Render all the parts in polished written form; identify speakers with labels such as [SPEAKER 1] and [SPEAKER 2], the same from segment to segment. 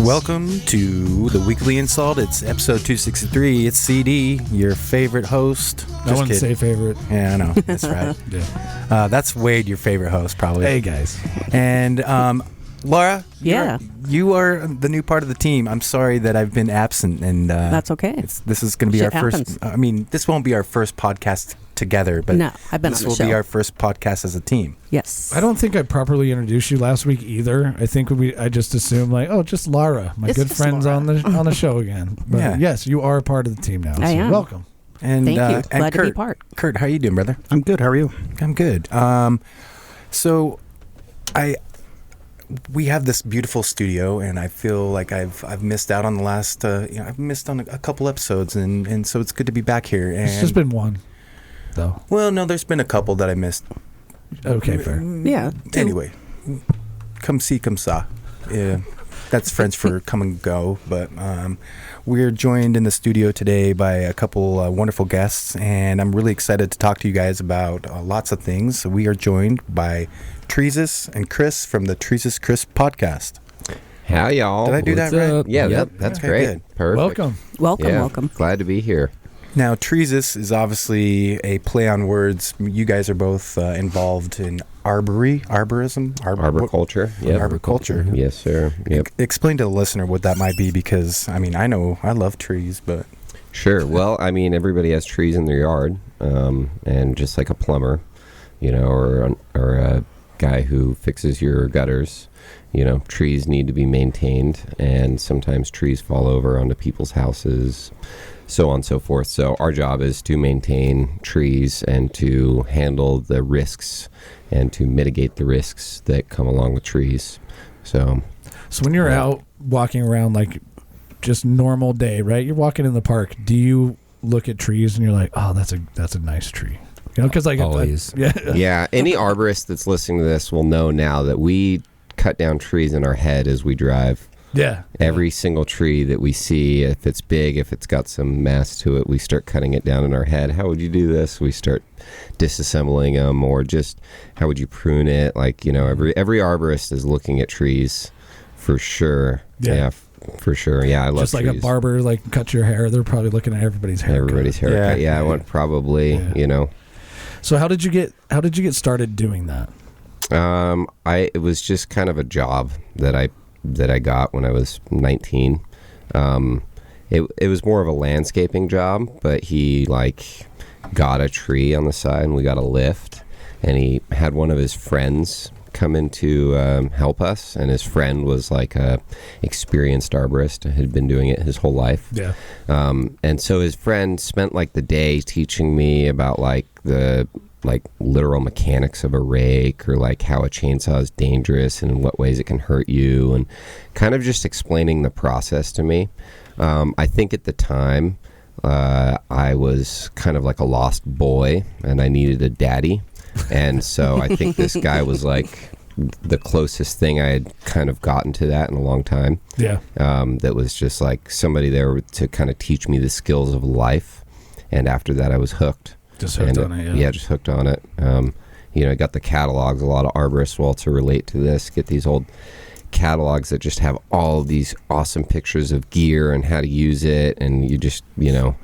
[SPEAKER 1] Welcome to the Weekly InSalt. It's episode 263. It's CD, your favorite host.
[SPEAKER 2] I wouldn't say favorite.
[SPEAKER 1] Yeah, I know. That's right.
[SPEAKER 2] Yeah.
[SPEAKER 1] That's Wade, your favorite host, probably.
[SPEAKER 2] Hey, guys.
[SPEAKER 1] And Laura,
[SPEAKER 3] Yeah.
[SPEAKER 1] you are the new part of the team. I'm sorry that I've been absent. And
[SPEAKER 3] that's okay.
[SPEAKER 1] This is going to be
[SPEAKER 3] Shit
[SPEAKER 1] our
[SPEAKER 3] happens.
[SPEAKER 1] first. I mean, this won't be our first podcast together, but
[SPEAKER 3] No, I've been
[SPEAKER 1] this
[SPEAKER 3] on the
[SPEAKER 1] will
[SPEAKER 3] show.
[SPEAKER 1] be our first podcast as a team.
[SPEAKER 3] Yes.
[SPEAKER 2] I don't think I properly introduced you last week either. I think I just assumed just Lara, my
[SPEAKER 3] It's
[SPEAKER 2] good
[SPEAKER 3] just
[SPEAKER 2] friend's
[SPEAKER 3] Laura.
[SPEAKER 2] on the show again. But
[SPEAKER 1] Yeah.
[SPEAKER 2] yes, you are a part of the team now.
[SPEAKER 3] I am.
[SPEAKER 2] Welcome.
[SPEAKER 1] And,
[SPEAKER 3] Thank you.
[SPEAKER 1] and
[SPEAKER 3] Glad to
[SPEAKER 1] Kurt,
[SPEAKER 3] be part.
[SPEAKER 1] Kurt, how you doing, brother?
[SPEAKER 4] I'm good. How are you?
[SPEAKER 1] I'm good. So we have this beautiful studio, and I feel like I've missed out on the last. I've missed on a couple episodes, and so it's good to be back here. And
[SPEAKER 2] It's just been one, though.
[SPEAKER 1] well, no, there's been a couple that I missed.
[SPEAKER 2] Okay, fair.
[SPEAKER 3] Yeah.
[SPEAKER 1] Anyway, come see, come saw. Yeah, that's French for come and go. But we're joined in the studio today by a couple wonderful guests, and I'm really excited to talk to you guys about lots of things. We are joined by Treesus and Chris from the TreesusChris podcast.
[SPEAKER 5] How y'all?
[SPEAKER 1] Did I do that
[SPEAKER 5] What's
[SPEAKER 1] right?
[SPEAKER 5] up? Yeah,
[SPEAKER 3] Yep.
[SPEAKER 5] that's
[SPEAKER 1] Okay,
[SPEAKER 5] great.
[SPEAKER 1] good.
[SPEAKER 5] Perfect.
[SPEAKER 2] Welcome.
[SPEAKER 3] Welcome,
[SPEAKER 5] Yeah,
[SPEAKER 3] welcome.
[SPEAKER 5] Glad to be here.
[SPEAKER 1] Now, Treesus is obviously a play on words. You guys are both involved in arborism?
[SPEAKER 5] Arboriculture. Yep.
[SPEAKER 1] Arboriculture.
[SPEAKER 5] Yes, sir. Yep.
[SPEAKER 1] Explain to the listener what that might be, because, I mean, I know I love trees, but...
[SPEAKER 5] Sure. Well, I mean, everybody has trees in their yard, and just like a plumber, or a guy who fixes your gutters, trees need to be maintained, and sometimes trees fall over onto people's houses, so on and so forth. So our job is to maintain trees and to handle the risks and to mitigate the risks that come along with trees. So
[SPEAKER 2] when you're out walking around, like just normal day, right? You're walking in the park. Do you look at trees and you're like, oh, that's a nice tree? Because
[SPEAKER 4] Always.
[SPEAKER 5] yeah, any arborist that's listening to this will know now that we cut down trees in our head as we drive.
[SPEAKER 2] Yeah.
[SPEAKER 5] Every single tree that we see, if it's big, if it's got some mass to it, we start cutting it down in our head. How would you do this? We start disassembling them, or just how would you prune it? Like, every arborist is looking at trees for sure.
[SPEAKER 2] Yeah.
[SPEAKER 5] For sure. Yeah, I love
[SPEAKER 2] Just like
[SPEAKER 5] trees.
[SPEAKER 2] a barber, cuts your hair. They're probably looking at everybody's hair.
[SPEAKER 5] Everybody's haircut. Yeah, I want probably,
[SPEAKER 2] So how did you get started doing that?
[SPEAKER 5] It was just kind of a job that I got when I was 19. It was more of a landscaping job, but he got a tree on the side and we got a lift, and he had one of his friends come in to help us, and his friend was a experienced arborist, had been doing it his whole life.
[SPEAKER 2] Yeah.
[SPEAKER 5] And so his friend spent the day teaching me about the literal mechanics of a rake, or how a chainsaw is dangerous and in what ways it can hurt you, and kind of just explaining the process to me. I think at the time I was kind of like a lost boy and I needed a daddy. And so I think this guy was the closest thing I had kind of gotten to that in a long time.
[SPEAKER 2] Yeah.
[SPEAKER 5] That was just somebody there to kind of teach me the skills of life. And after that, I was hooked.
[SPEAKER 2] Just hooked on it, yeah.
[SPEAKER 5] Yeah, just hooked on it. I got the catalogs. A lot of arborists will also relate to this. Get these old catalogs that just have all of these awesome pictures of gear and how to use it. And you just, you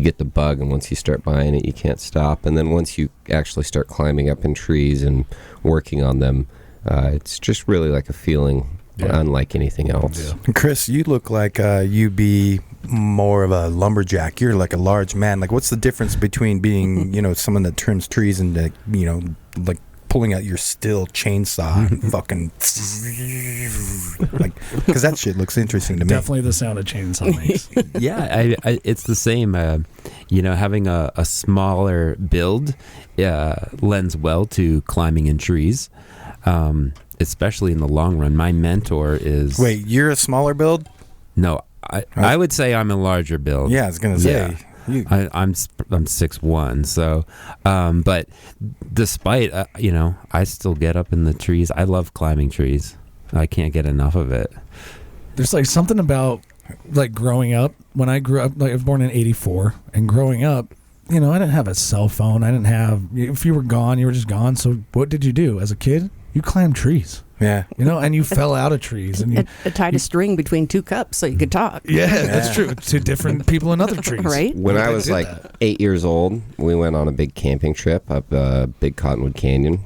[SPEAKER 5] get the bug, and once you start buying it, you can't stop. And then once you actually start climbing up in trees and working on them, it's just really like a feeling unlike anything else.
[SPEAKER 2] Yeah.
[SPEAKER 1] Chris, you look like you be more of a lumberjack. You're like a large man. What's the difference between being, someone that trims trees and, pulling out your steel chainsaw and fucking because that shit looks interesting to me.
[SPEAKER 2] Definitely the sound of chainsaw makes.
[SPEAKER 4] Yeah, it's the same. Having a smaller build lends well to climbing in trees, especially in the long run. My mentor is...
[SPEAKER 1] Wait, you're a smaller build?
[SPEAKER 4] No, I would say I'm a larger build.
[SPEAKER 1] Yeah, I was gonna say.
[SPEAKER 4] Yeah. I'm 6'1", so but despite I still get up in the trees. I love climbing trees. I can't get enough of it.
[SPEAKER 2] There's something about growing up. When I grew up, I was born in '84, and growing up, I didn't have a cell phone. I didn't have. If you were gone, you were just gone. So what did you do as a kid? You climbed trees.
[SPEAKER 1] Yeah.
[SPEAKER 2] You know, and you fell out of trees, and you
[SPEAKER 3] It tied a string between 2 cups so you could talk.
[SPEAKER 2] yeah, that's true. To different people in other trees,
[SPEAKER 3] Right?
[SPEAKER 5] When I
[SPEAKER 2] I
[SPEAKER 5] was
[SPEAKER 2] did
[SPEAKER 5] like
[SPEAKER 2] that.
[SPEAKER 5] 8 years old, we went on a big camping trip up Big Cottonwood Canyon.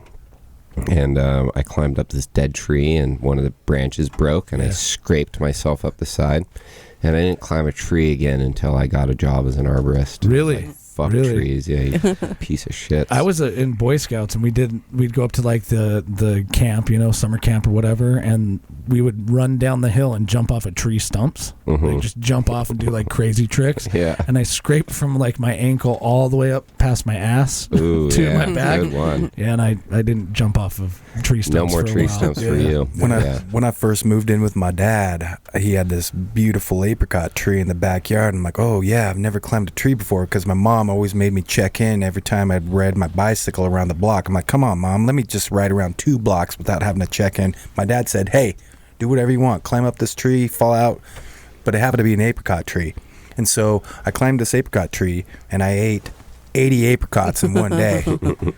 [SPEAKER 5] And I climbed up this dead tree, and one of the branches broke, and I scraped myself up the side. And I didn't climb a tree again until I got a job as an arborist.
[SPEAKER 2] Really?
[SPEAKER 5] Fuck
[SPEAKER 2] Really?
[SPEAKER 5] trees, yeah, you piece of shit.
[SPEAKER 2] I was in Boy Scouts, and we'd go up to like the camp, you know, summer camp or whatever, and we would run down the hill and jump off of tree stumps. Like just jump off and do like crazy tricks.
[SPEAKER 5] Yeah.
[SPEAKER 2] And I scraped from like my ankle all the way up past my ass
[SPEAKER 5] Ooh,
[SPEAKER 2] to
[SPEAKER 5] yeah,
[SPEAKER 2] my back.
[SPEAKER 5] good one.
[SPEAKER 2] Yeah, and I didn't jump off of tree stumps.
[SPEAKER 5] No more
[SPEAKER 2] for a
[SPEAKER 5] tree
[SPEAKER 2] while.
[SPEAKER 5] stumps for
[SPEAKER 2] Yeah.
[SPEAKER 5] you.
[SPEAKER 1] When I first moved in with my dad, he had this beautiful apricot tree in the backyard. I'm like, oh yeah, I've never climbed a tree before, because my mom always made me check in every time I'd ride my bicycle around the block. I'm like, come on, Mom, let me just ride around 2 blocks without having to check in. My dad said, hey, do whatever you want. Climb up this tree, fall out. But it happened to be an apricot tree. And so I climbed this apricot tree, and I ate 80 apricots in one day.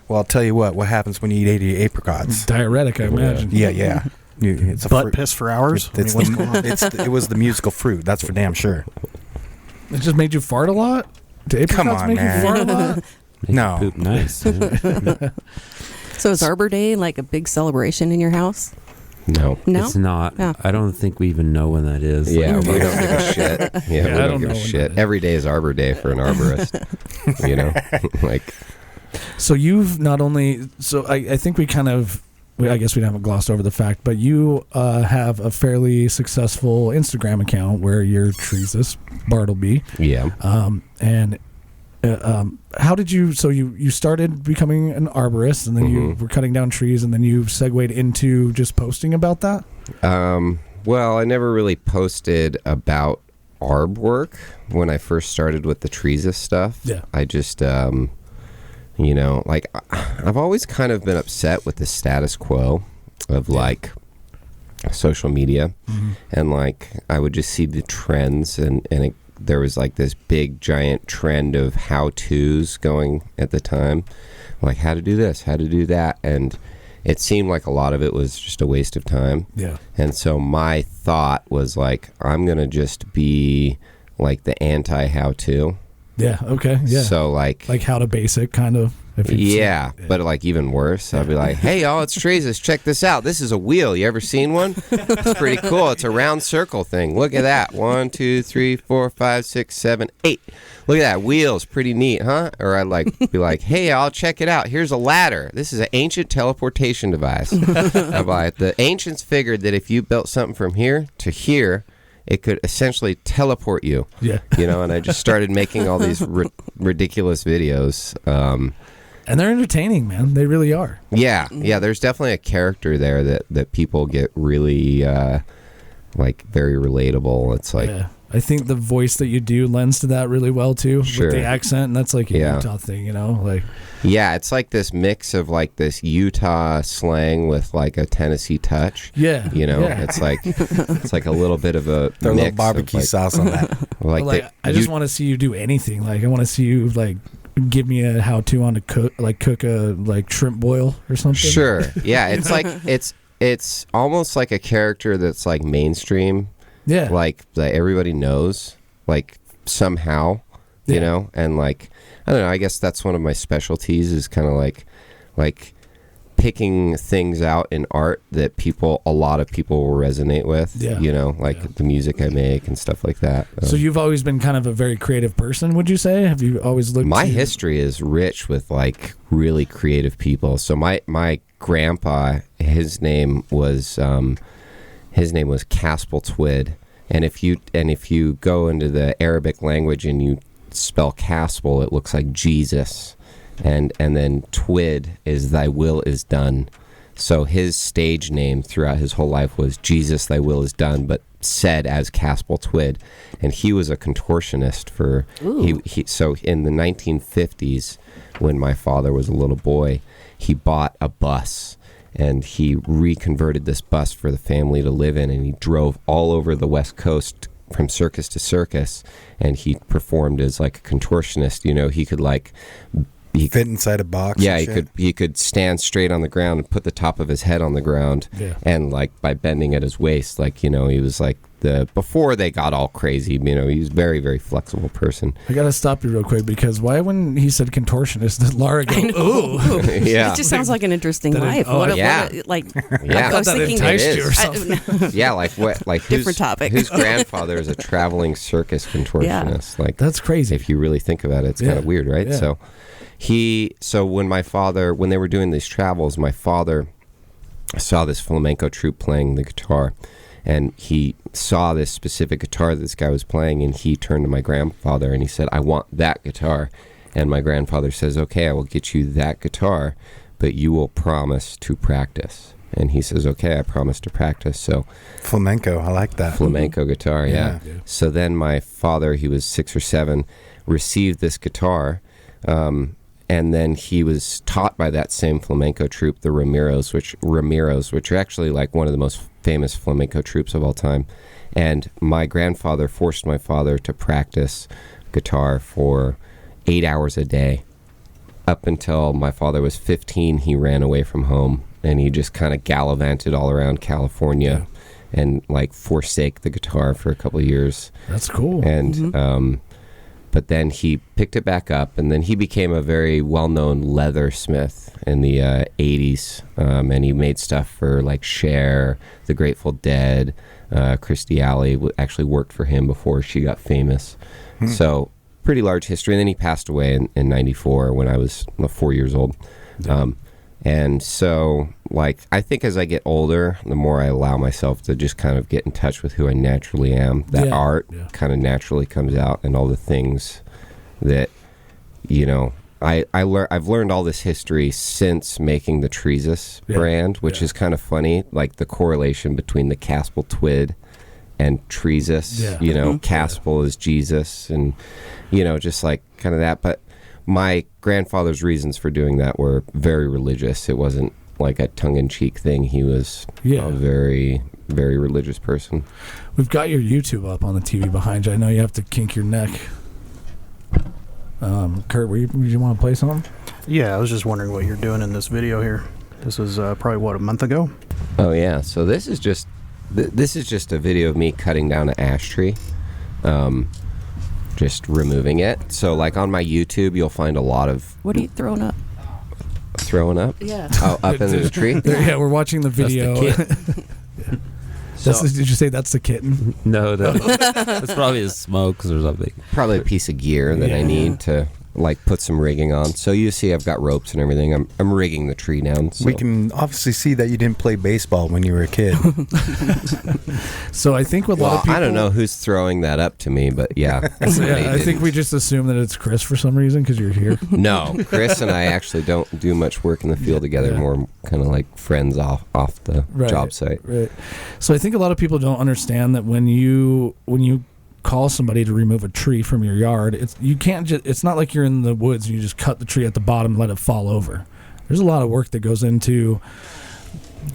[SPEAKER 1] Well, I'll tell you what happens when you eat 80 apricots.
[SPEAKER 2] Diuretic, I imagine.
[SPEAKER 1] Yeah. It's a
[SPEAKER 6] Butt
[SPEAKER 1] fruit.
[SPEAKER 6] piss for hours.
[SPEAKER 1] It's
[SPEAKER 6] I mean, what's going on?
[SPEAKER 1] it was the musical fruit. That's for damn sure.
[SPEAKER 2] It just made you fart a lot? Do apricots
[SPEAKER 1] Come on,
[SPEAKER 2] make
[SPEAKER 1] man.
[SPEAKER 2] you fart a lot?
[SPEAKER 4] Make
[SPEAKER 1] No.
[SPEAKER 4] you poop nice.
[SPEAKER 3] So is Arbor Day like a big celebration in your house?
[SPEAKER 5] No.
[SPEAKER 3] No?
[SPEAKER 4] It's not.
[SPEAKER 3] Oh.
[SPEAKER 4] I don't think we even know when that is.
[SPEAKER 5] Yeah,
[SPEAKER 4] Like,
[SPEAKER 5] we don't give a shit. Yeah, we
[SPEAKER 2] I
[SPEAKER 5] don't
[SPEAKER 2] don't
[SPEAKER 5] give
[SPEAKER 2] know
[SPEAKER 5] a
[SPEAKER 2] when
[SPEAKER 5] shit.
[SPEAKER 2] that is.
[SPEAKER 5] Every day is Arbor Day for an arborist. You know? Like,
[SPEAKER 2] So you've not only, so I think we kind of, I guess we haven't glossed over the fact, but you have a fairly successful Instagram account where you're Treesus Bartleby.
[SPEAKER 5] yeah.
[SPEAKER 2] And how did you, so you started becoming an arborist, and then you were cutting down trees, and then you segued into just posting about that?
[SPEAKER 5] Well, I never really posted about arb work when I first started with the Treesus stuff.
[SPEAKER 2] Yeah.
[SPEAKER 5] I just, you know, like, I've always kind of been upset with the status quo of, like, social media. And, like, I would just see the trends, and there was, like, this big, giant trend of how-tos going at the time. Like, how to do this, how to do that. And it seemed like a lot of it was just a waste of time.
[SPEAKER 2] Yeah.
[SPEAKER 5] And so my thought was, like, I'm going to just be, like, the anti-how-to.
[SPEAKER 2] Yeah. Okay. Yeah.
[SPEAKER 5] So, like
[SPEAKER 2] how to basic kind of. If you've
[SPEAKER 5] yeah,
[SPEAKER 2] seen-
[SPEAKER 5] but like even worse, I'll be like, hey, y'all, it's Treesus. Check this out. This is a wheel. You ever seen one? It's pretty cool. It's a round circle thing. Look at that. 1, 2, 3, 4, 5, 6, 7, 8. Look at that. Wheel's pretty neat, huh? Or I'd like be like, hey, y'all, check it out. Here's a ladder. This is an ancient teleportation device. I'm like, the ancients figured that if you built something from here to here, it could essentially teleport you.
[SPEAKER 2] Yeah.
[SPEAKER 5] You know, and I just started making all these ridiculous videos.
[SPEAKER 2] And they're entertaining, man. They really are.
[SPEAKER 5] Yeah, there's definitely a character there that people get really like very relatable. It's like
[SPEAKER 2] Yeah. I think the voice that you do lends to that really well too,
[SPEAKER 5] Sure.
[SPEAKER 2] with the accent, and that's like a
[SPEAKER 5] Yeah.
[SPEAKER 2] Utah thing, you know. Like,
[SPEAKER 5] yeah, it's like this mix of like this Utah slang with like a Tennessee touch.
[SPEAKER 2] yeah,
[SPEAKER 5] You know,
[SPEAKER 2] yeah.
[SPEAKER 5] it's like a little bit of a
[SPEAKER 1] Throw a
[SPEAKER 5] mix
[SPEAKER 1] little barbecue
[SPEAKER 5] of like,
[SPEAKER 1] sauce on that.
[SPEAKER 5] like,
[SPEAKER 2] Like,
[SPEAKER 5] the
[SPEAKER 2] I just want to see you do anything. Like, I want to see you like give me a how-to on to cook a like shrimp boil or something.
[SPEAKER 5] Sure. Yeah, it's like it's almost like a character that's like mainstream,
[SPEAKER 2] Yeah.
[SPEAKER 5] like that everybody knows, like somehow, you
[SPEAKER 2] Yeah.
[SPEAKER 5] know, and like I don't know. I guess that's one of my specialties is kind of like picking things out in art that a lot of people will resonate with.
[SPEAKER 2] Yeah.
[SPEAKER 5] You know, like
[SPEAKER 2] Yeah.
[SPEAKER 5] the music I make and stuff like that.
[SPEAKER 2] So you've always been kind of a very creative person, would you say? Have you always looked
[SPEAKER 5] My
[SPEAKER 2] to-
[SPEAKER 5] history is rich with like really creative people. So my grandpa, his name was Caspel Twid, and if you go into the Arabic language and you spell Caspel, it looks like Jesus, and then Twid is Thy will is done. So his stage name throughout his whole life was Jesus, Thy will is done, but said as Caspel Twid, and he was a contortionist for he. So in the 1950s, when my father was a little boy, he bought a bus. And he reconverted this bus for the family to live in, and he drove all over the West Coast from circus to circus, and he performed as like a contortionist. You know, he could like
[SPEAKER 1] fit inside a box.
[SPEAKER 5] Yeah,
[SPEAKER 1] and
[SPEAKER 5] he could stand straight on the ground and put the top of his head on the ground, and like by bending at his waist, like, you know, he was like before they got all crazy, you know, he was very, very flexible person.
[SPEAKER 2] I gotta stop you real quick, because why when he said contortionist did Laura go, ooh?
[SPEAKER 5] Yeah,
[SPEAKER 3] It just sounds like an interesting life.
[SPEAKER 2] I
[SPEAKER 3] I was thinking
[SPEAKER 2] enticed you or something.
[SPEAKER 5] Yeah, like what? Like
[SPEAKER 3] Different topic.
[SPEAKER 5] Whose grandfather is a traveling circus contortionist? Like,
[SPEAKER 2] that's crazy.
[SPEAKER 5] if you really think about it, it's kind of weird, right?
[SPEAKER 2] Yeah.
[SPEAKER 5] So when they were doing these travels, my father saw this flamenco troupe playing the guitar, and he saw this specific guitar that this guy was playing, and he turned to my grandfather and he said, "I want that guitar." And my grandfather says, "Okay, I will get you that guitar, but you will promise to practice." And he says, "Okay, I promise to practice." So
[SPEAKER 1] flamenco, I like that.
[SPEAKER 5] Flamenco guitar, yeah.
[SPEAKER 2] Yeah.
[SPEAKER 5] So then my father, he was 6 or 7, received this guitar, and then he was taught by that same flamenco troupe, the Ramiros, which are actually like one of the most famous flamenco troupes of all time. And my grandfather forced my father to practice guitar for 8 hours a day. Up until my father was 15, he ran away from home, and he just kind of gallivanted all around California and like forsake the guitar for a couple of years.
[SPEAKER 2] That's cool.
[SPEAKER 5] And but then he picked it back up, and then he became a very well-known leathersmith in the 80s, and he made stuff for like Cher, the Grateful Dead. Christy Alley actually worked for him before she got famous. So pretty large history. And then he passed away in 94 when I was 4 years old. And so, like, I think as I get older, the more I allow myself to just kind of get in touch with who I naturally am, that art kind of naturally comes out, and all the things that, you know, I've learned all this history since making the Treesus brand, which is kind of funny, like the correlation between the Caspel Twid and Treesus. You know, Caspel is Jesus, and, you know, just like kind of that. But my grandfather's reasons for doing that were very religious. It wasn't like a tongue-in-cheek thing. He was a very, very religious person.
[SPEAKER 2] We've got your YouTube up on the TV behind you. I know you have to kink your neck. Kurt, would you want to play something?
[SPEAKER 6] Yeah, I was just wondering what you're doing in this video here. This was probably, a month ago?
[SPEAKER 5] Oh, yeah. So this is just a video of me cutting down an ash tree. Just removing it. So, like, on my YouTube, you'll find a lot of...
[SPEAKER 3] What are you throwing up?
[SPEAKER 5] Throwing up?
[SPEAKER 3] Yeah.
[SPEAKER 5] Oh, up into the tree?
[SPEAKER 2] Yeah, we're watching the video.
[SPEAKER 4] So,
[SPEAKER 2] did you say that's the kitten?
[SPEAKER 4] no, that's probably his smokes or something.
[SPEAKER 5] Probably a piece of gear that I need to, like, put some rigging on. So you see I've got ropes and everything. I'm rigging the tree down. So.
[SPEAKER 1] We can obviously see that you didn't play baseball when you were a kid.
[SPEAKER 2] So I think with a lot of people...
[SPEAKER 5] I don't know who's throwing that up to me, but yeah.
[SPEAKER 2] I think we just assume that it's Chris for some reason because you're here.
[SPEAKER 5] No, Chris and I actually don't do much work in the field together. More kind of like friends off the job site.
[SPEAKER 2] Right. So I think a lot of people don't understand that when you call somebody to remove a tree from your yard, it's not like you're in the woods and you just cut the tree at the bottom and let it fall over. There's a lot of work that goes into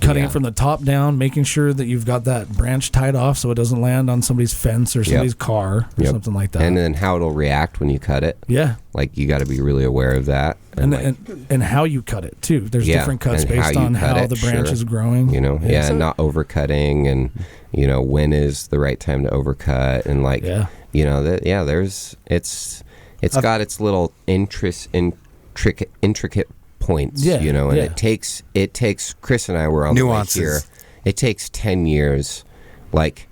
[SPEAKER 2] cutting it from the top down, making sure that you've got that branch tied off so it doesn't land on somebody's fence or somebody's car or something like that.
[SPEAKER 5] And then how it'll react when you cut it.
[SPEAKER 2] Yeah.
[SPEAKER 5] Like, you got to be really aware of that.
[SPEAKER 2] And how you cut it too. There's different cuts based on how the branch is growing.
[SPEAKER 5] You know, and not overcutting, and you know, when is the right time to overcut, and like, you know, there's it's got its little intricate points, you know, and it takes Chris and I were on
[SPEAKER 1] nuances.
[SPEAKER 5] The way here. It takes 10 years, like.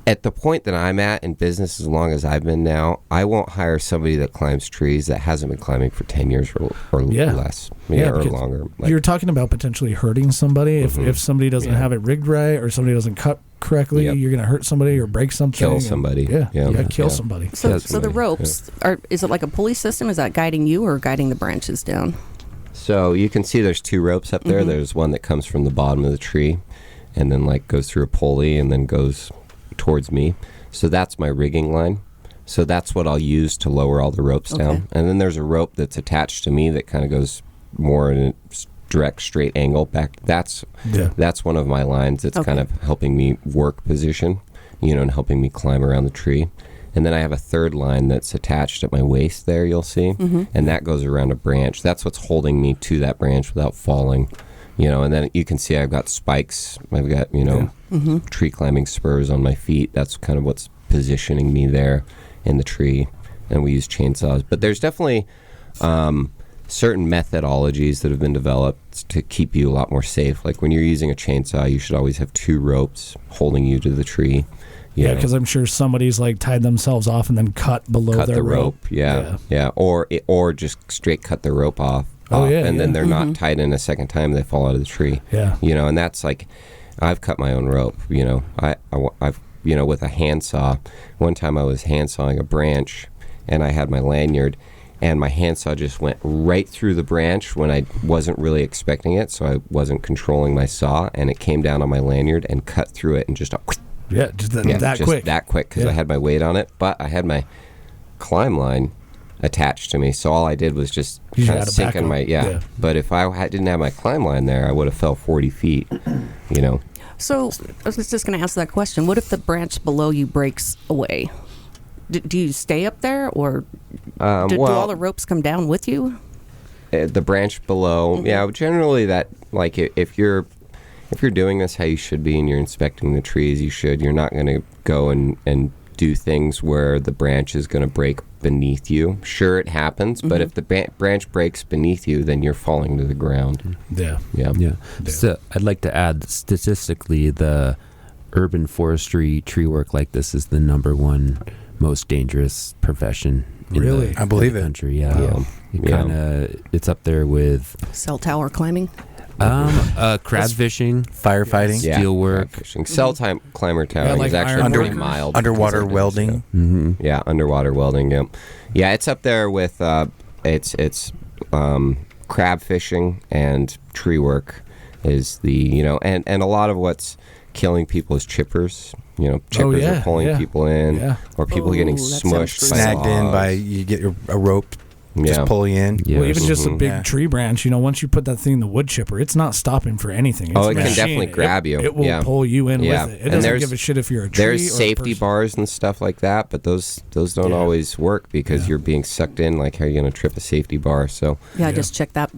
[SPEAKER 5] At the point that I'm at in business, as long as I've been now, I won't hire somebody that climbs trees that hasn't been climbing for 10 years or less, or longer. Like,
[SPEAKER 2] you're talking about potentially hurting somebody. If somebody doesn't have it rigged right, or somebody doesn't cut correctly, you're going to hurt somebody or break something.
[SPEAKER 5] Kill somebody.
[SPEAKER 2] Kill somebody.
[SPEAKER 3] So the ropes, is it like a pulley system? Is that guiding you or guiding the branches down?
[SPEAKER 5] So you can see there's 2 ropes up there. There's one that comes from the bottom of the tree and then like goes through a pulley and then goes towards me. So that's my rigging line. So that's what I'll use to lower all the ropes down. And then there's a rope that's attached to me that kind of goes more in a direct straight angle back. That's one of my lines that's kind of helping me work position, you know, and helping me climb around the tree. And then I have a third line that's attached at my waist there, you'll see. And that goes around a branch. That's what's holding me to that branch without falling. And then you can see I've got spikes. I've got, tree climbing spurs on my feet. That's kind of what's positioning me there in the tree. And we use chainsaws. But there's definitely certain methodologies that have been developed to keep you a lot more safe. Like when you're using a chainsaw, you should always have 2 ropes holding you to the tree.
[SPEAKER 2] Yeah, because I'm sure somebody's like tied themselves off and then cut below their
[SPEAKER 5] the
[SPEAKER 2] rope.
[SPEAKER 5] Yeah. Or just straight cut the rope off. And then they're not tied in a second time. They fall out of the tree.
[SPEAKER 2] Yeah.
[SPEAKER 5] And that's like, I've cut my own rope. I've with a handsaw. One time I was handsawing a branch, and I had my lanyard, and my handsaw just went right through the branch when I wasn't really expecting it, so I wasn't controlling my saw, and it came down on my lanyard and cut through it, and just
[SPEAKER 2] that quick
[SPEAKER 5] because I had my weight on it, but I had my climb line attached to me, so all I did was just kind of sink in my But if I didn't have my climb line there, I would have fell 40 feet.
[SPEAKER 3] So I was just going to ask that question. What if the branch below you breaks away? Do you stay up there, or do all the ropes come down with you?
[SPEAKER 5] The branch below, generally that, like, if you're doing this how you should be and you're inspecting the trees, you're not going to go and do things where the branch is going to break beneath you. Sure, it happens, but if the branch breaks beneath you, then you're falling to the ground.
[SPEAKER 2] Yeah.
[SPEAKER 4] So I'd like to add, statistically, the urban forestry tree work like this is the #1 most dangerous profession in the country. Yeah. It's up there with
[SPEAKER 3] cell tower climbing.
[SPEAKER 4] Crab fishing,
[SPEAKER 1] firefighting,
[SPEAKER 4] steel work.
[SPEAKER 5] Cell climber towering is actually pretty mild.
[SPEAKER 1] Underwater welding.
[SPEAKER 5] Yeah, underwater welding. Yeah, it's up there with it's crab fishing and tree work is the and a lot of what's killing people is chippers. Chippers are pulling people in, or people getting smushed,
[SPEAKER 1] snagged in by you get a rope. Just pull you in.
[SPEAKER 2] Well, even just a big tree branch, once you put that thing in the wood chipper, it's not stopping for anything.
[SPEAKER 5] It can definitely grab you.
[SPEAKER 2] It will pull you in with it. It doesn't give a shit if you're a tree.
[SPEAKER 5] There's safety bars and stuff like that, but those don't always work because you're being sucked in. Like, how are you going to trip a safety bar? So
[SPEAKER 3] I just checked that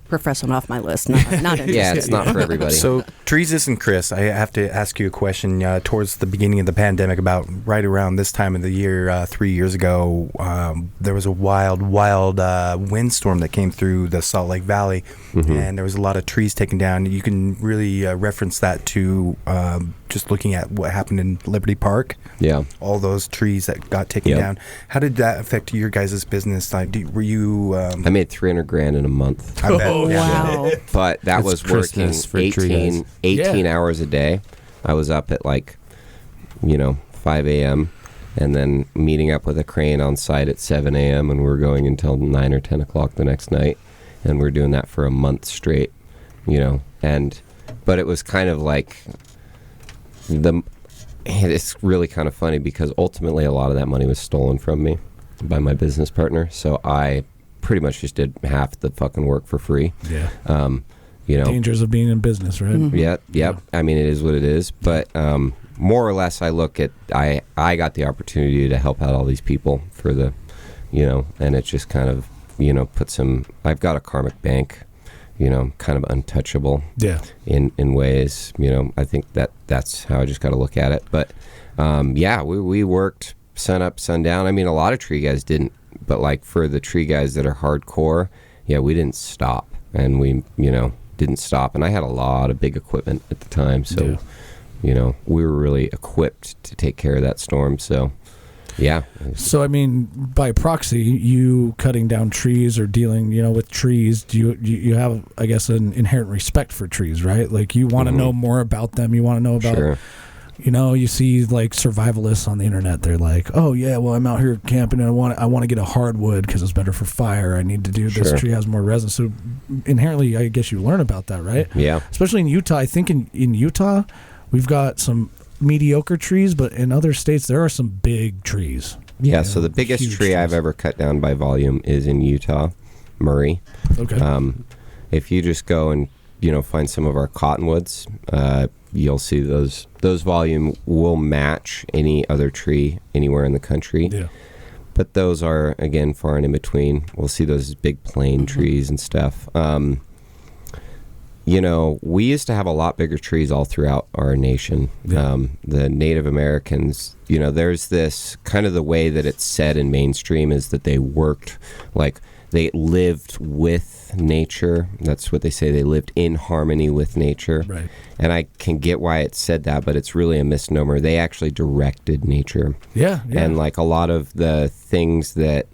[SPEAKER 3] profession off my list. Not interested.
[SPEAKER 5] Yeah, it's not for everybody.
[SPEAKER 1] So, Treesus and Chris, I have to ask you a question. Towards the beginning of the pandemic, about right around this time of the year, 3 years ago, there was a wild windstorm that came through the Salt Lake Valley, and there was a lot of trees taken down. You can really reference that to just looking at what happened in Liberty Park.
[SPEAKER 5] Yeah,
[SPEAKER 1] all those trees that got taken down. How did that affect your guys' business? Like, were you? I
[SPEAKER 5] made $300,000 in a month.
[SPEAKER 1] I bet.
[SPEAKER 3] Oh, wow!
[SPEAKER 5] But that was working 18 hours a day. I was up at 5 a.m. and then meeting up with a crane on site at 7 a.m. and we're going until 9 or 10 o'clock the next night, and we're doing that for a month straight. But it was kind of like it's really kind of funny because ultimately a lot of that money was stolen from me by my business partner. So I pretty much just did half the fucking work for free.
[SPEAKER 2] Yeah. Dangers of being in business, right?
[SPEAKER 5] Yep. I mean, it is what it is. But more or less, I look at I got the opportunity to help out all these people for the, and it just kind of put some. I've got a karmic bank. Kind of untouchable.
[SPEAKER 2] Yeah.
[SPEAKER 5] In ways, I think that's how I just got to look at it. But we worked sun up, sun down. I mean, a lot of tree guys didn't, but for the tree guys that are hardcore, we didn't stop, and we didn't stop. And I had a lot of big equipment at the time, so we were really equipped to take care of that storm. So. Yeah.
[SPEAKER 2] So, I mean, by proxy, you cutting down trees or dealing, with trees, do you have, I guess, an inherent respect for trees, right? Like, you want to know more about them. You want to know about, you see survivalists on the internet. They're like, oh yeah, well, I'm out here camping and I want to get a hardwood because it's better for fire. I need to do this. Tree has more resin. So inherently, I guess you learn about that, right?
[SPEAKER 5] Yeah.
[SPEAKER 2] Especially in Utah. I think in Utah, we've got some mediocre trees, but in other states there are some big trees.
[SPEAKER 5] Yeah, so the biggest tree I've ever cut down by volume is in Utah, Murray.
[SPEAKER 2] Okay.
[SPEAKER 5] If you just go and find some of our cottonwoods, you'll see those volume will match any other tree anywhere in the country.
[SPEAKER 2] Yeah.
[SPEAKER 5] But those are, again, far and in between. We'll see those big plane trees and stuff. We used to have a lot bigger trees all throughout our nation.
[SPEAKER 2] Yeah.
[SPEAKER 5] The Native Americans, there's this kind of the way that it's said in mainstream is that they worked, like they lived with nature. That's what they say. They lived in harmony with nature.
[SPEAKER 2] Right.
[SPEAKER 5] And I can get why it's said that, but it's really a misnomer. They actually directed nature.
[SPEAKER 2] Yeah.
[SPEAKER 5] And like a lot of the things that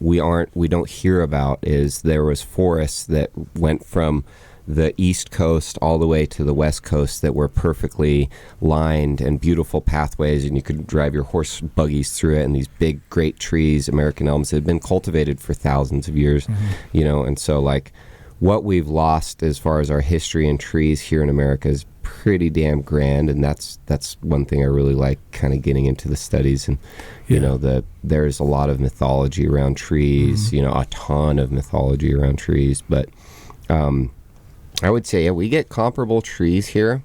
[SPEAKER 5] we don't hear about is there was forests that went from the East Coast all the way to the West Coast that were perfectly lined and beautiful pathways, and you could drive your horse buggies through it, and these big, great trees, American elms, had been cultivated for thousands of years, and so like what we've lost as far as our history in trees here in America is pretty damn grand, and that's one thing I really like kind of getting into the studies. And there's a lot of mythology around trees, a ton of mythology around trees, but I would say we get comparable trees here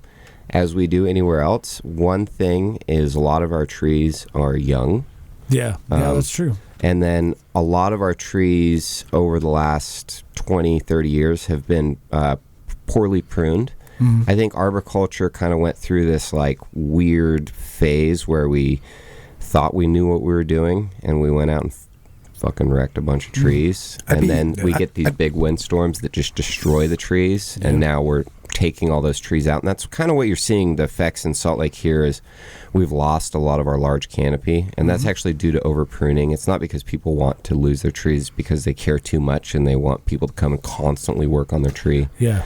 [SPEAKER 5] as we do anywhere else. One thing is a lot of our trees are young.
[SPEAKER 2] Yeah, that's true.
[SPEAKER 5] And then a lot of our trees over the last 20, 30 years have been poorly pruned. I think arboriculture kind of went through this like weird phase where we thought we knew what we were doing, and we went out and fucking wrecked a bunch of trees. Then we get these big windstorms that just destroy the trees, and now we're taking all those trees out. And that's kind of what you're seeing the effects in Salt Lake here is we've lost a lot of our large canopy, and that's actually due to over pruning. It's not because people want to lose their trees, because they care too much and they want people to come and constantly work on their tree.
[SPEAKER 2] Yeah.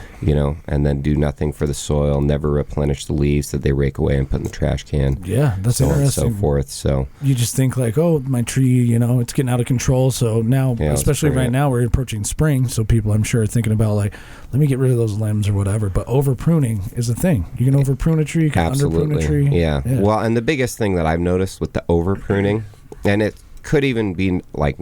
[SPEAKER 5] And then do nothing for the soil, never replenish the leaves that they rake away and put in the trash can.
[SPEAKER 2] Yeah, that's
[SPEAKER 5] so
[SPEAKER 2] interesting.
[SPEAKER 5] on and so forth. So
[SPEAKER 2] you just think like, oh, my tree, it's getting out of control. So now, especially right now, we're approaching spring. So people, I'm sure, are thinking about like, let me get rid of those limbs or whatever. But over pruning is a thing. You can over prune a tree, you can under prune a tree.
[SPEAKER 5] Yeah. Well, and the biggest thing that I've noticed with the over pruning, and it could even be like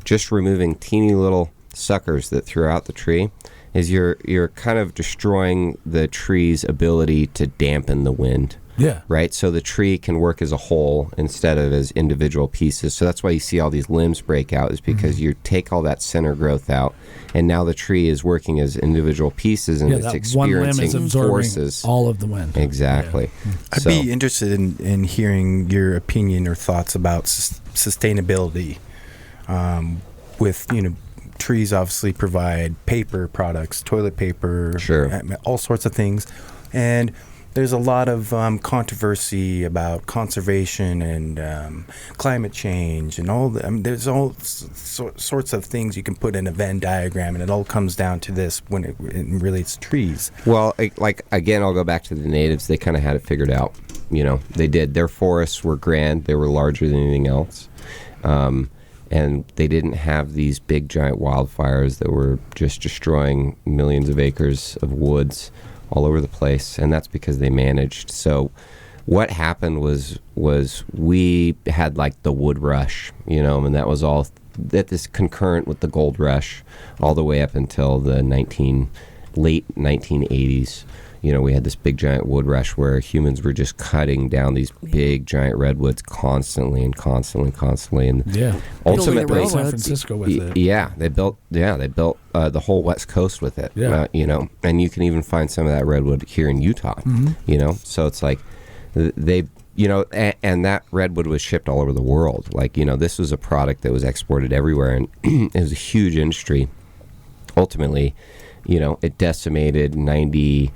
[SPEAKER 5] just removing teeny little suckers that throw out the tree, is you're kind of destroying the tree's ability to dampen the wind.
[SPEAKER 2] Yeah.
[SPEAKER 5] Right? So the tree can work as a whole instead of as individual pieces. So that's why you see all these limbs break out, is because you take all that center growth out, and now the tree is working as individual pieces, and it's experiencing forces.
[SPEAKER 2] All of the wind.
[SPEAKER 5] Exactly.
[SPEAKER 2] Yeah.
[SPEAKER 1] I'd be interested in hearing your opinion or thoughts about sustainability. With, trees obviously provide paper products, toilet paper, all sorts of things. And there's a lot of controversy about conservation and climate change and all. There's all sorts of things you can put in a Venn diagram, and it all comes down to this when it relates to trees.
[SPEAKER 5] Well, again, I'll go back to the natives. They kind of had it figured out. They did. Their forests were grand. They were larger than anything else. And they didn't have these big, giant wildfires that were just destroying millions of acres of woods all over the place, and that's because they managed. So what happened was we had like the wood rush, and that was all that this concurrent with the gold rush all the way up until the late 1980s. We had this big giant wood rush where humans were just cutting down these big giant redwoods constantly, and ultimately
[SPEAKER 2] San Francisco with it.
[SPEAKER 5] Yeah, they built the whole West Coast with it.
[SPEAKER 2] Yeah.
[SPEAKER 5] And you can even find some of that redwood here in Utah. So it's like they and that redwood was shipped all over the world. Like, this was a product that was exported everywhere, and it was a huge industry. Ultimately, it decimated 98%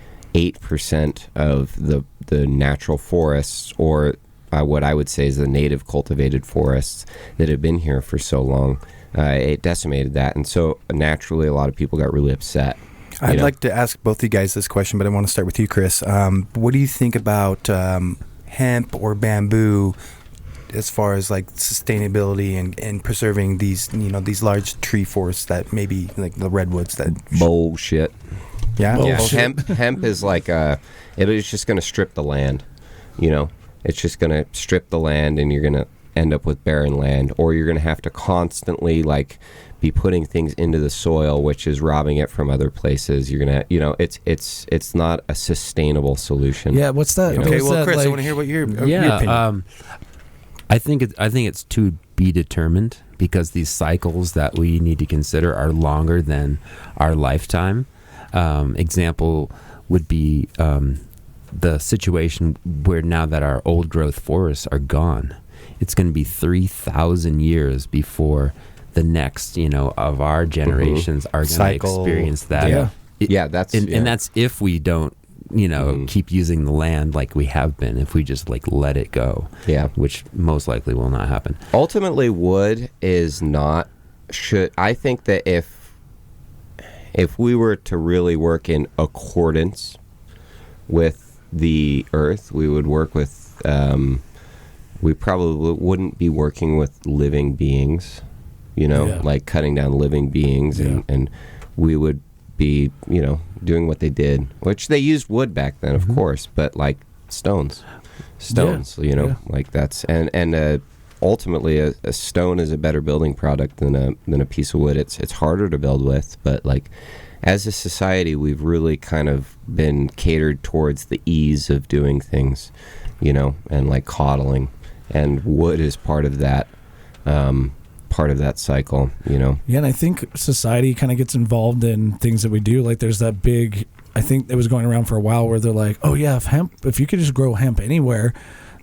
[SPEAKER 5] of the natural forests, or what I would say is the native cultivated forests that have been here for so long. It decimated that, and so naturally a lot of people got really upset.
[SPEAKER 1] I'd like to ask both of you guys this question, but I want to start with you, Chris. What do you think about hemp or bamboo as far as like sustainability and preserving these these large tree forests that maybe like the redwoods that
[SPEAKER 5] bullshit.
[SPEAKER 1] Yeah.
[SPEAKER 5] Hemp is like it's just going to strip the land. It's just going to strip the land, and you're going to end up with barren land, or you're going to have to constantly like be putting things into the soil, which is robbing it from other places. You're gonna, it's not a sustainable solution.
[SPEAKER 2] Yeah, what's that?
[SPEAKER 1] Okay,
[SPEAKER 2] What's
[SPEAKER 1] well,
[SPEAKER 2] that,
[SPEAKER 1] Chris, I
[SPEAKER 2] like-
[SPEAKER 1] want to hear what your opinion.
[SPEAKER 4] I think it's to be determined, because these cycles that we need to consider are longer than our lifetime. Example would be the situation where now that our old growth forests are gone, it's going to be 3,000 years before the next, of our generations are going to experience that.
[SPEAKER 5] Yeah.
[SPEAKER 4] And that's if we don't, keep using the land like we have been, if we just like let it go.
[SPEAKER 5] Yeah.
[SPEAKER 4] Which most likely will not happen.
[SPEAKER 5] Ultimately, wood is not, I think that if we were to really work in accordance with the earth, we would work with, we probably wouldn't be working with living beings, like cutting down living beings, and we would be, doing what they did, which they used wood back then, of course, but like stones, like that's, and ultimately a stone is a better building product than a piece of wood. It's harder to build with, but like as a society, we've really kind of been catered towards the ease of doing things, and like coddling, and wood is part of that cycle,
[SPEAKER 2] Yeah, and I think society kind of gets involved in things that we do. Like there's that big, I think it was going around for a while, where they're like, oh yeah, if you could just grow hemp anywhere,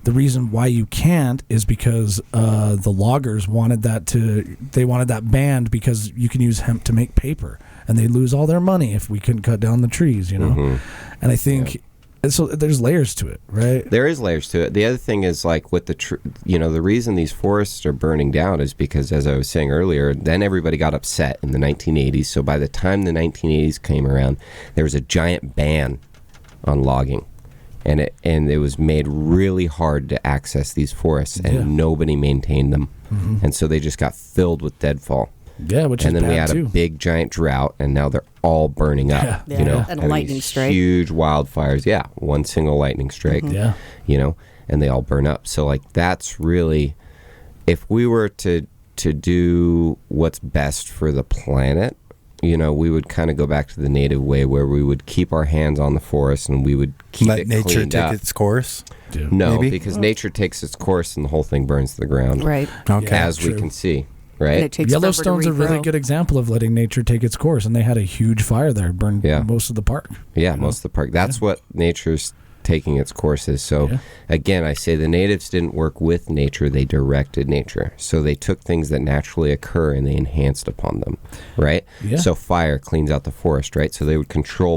[SPEAKER 2] the reason why you can't is because the loggers wanted that banned, because you can use hemp to make paper, and they lose all their money if we couldn't cut down the trees, And I think so there's layers to it, right?
[SPEAKER 5] There is layers to it. The other thing is like with the reason these forests are burning down is because, as I was saying earlier, then everybody got upset in the 1980s. So by the time the 1980s came around, there was a giant ban on logging, and it was made really hard to access these forests, and nobody maintained them, and so they just got filled with deadfall.
[SPEAKER 2] Yeah, which is bad too.
[SPEAKER 5] And then we had a big giant drought, and now they're all burning up.
[SPEAKER 3] And a lightning
[SPEAKER 5] these
[SPEAKER 3] strike.
[SPEAKER 5] Huge wildfires. Yeah, one single lightning strike. And they all burn up. So like that's really, if we were to do what's best for the planet, we would kind of go back to the native way, where we would keep our hands on the forest and we would keep
[SPEAKER 1] Let
[SPEAKER 5] it
[SPEAKER 1] nature
[SPEAKER 5] cleaned
[SPEAKER 1] take
[SPEAKER 5] up.
[SPEAKER 1] its course.
[SPEAKER 5] No,
[SPEAKER 1] maybe?
[SPEAKER 5] because nature takes its course and the whole thing burns to the ground.
[SPEAKER 3] Right.
[SPEAKER 1] Okay.
[SPEAKER 5] As we can see. Right.
[SPEAKER 3] And it takes forever to
[SPEAKER 2] Yellowstone's a really
[SPEAKER 3] regrow.
[SPEAKER 2] good example of letting nature take its course, and they had a huge fire there, burned most of the park.
[SPEAKER 5] Yeah, most of the park. That's what nature's taking its courses. So again, I say the natives didn't work with nature, they directed nature. So they took things that naturally occur and they enhanced upon them, right?
[SPEAKER 2] Yeah.
[SPEAKER 5] So fire cleans out the forest, right? So they would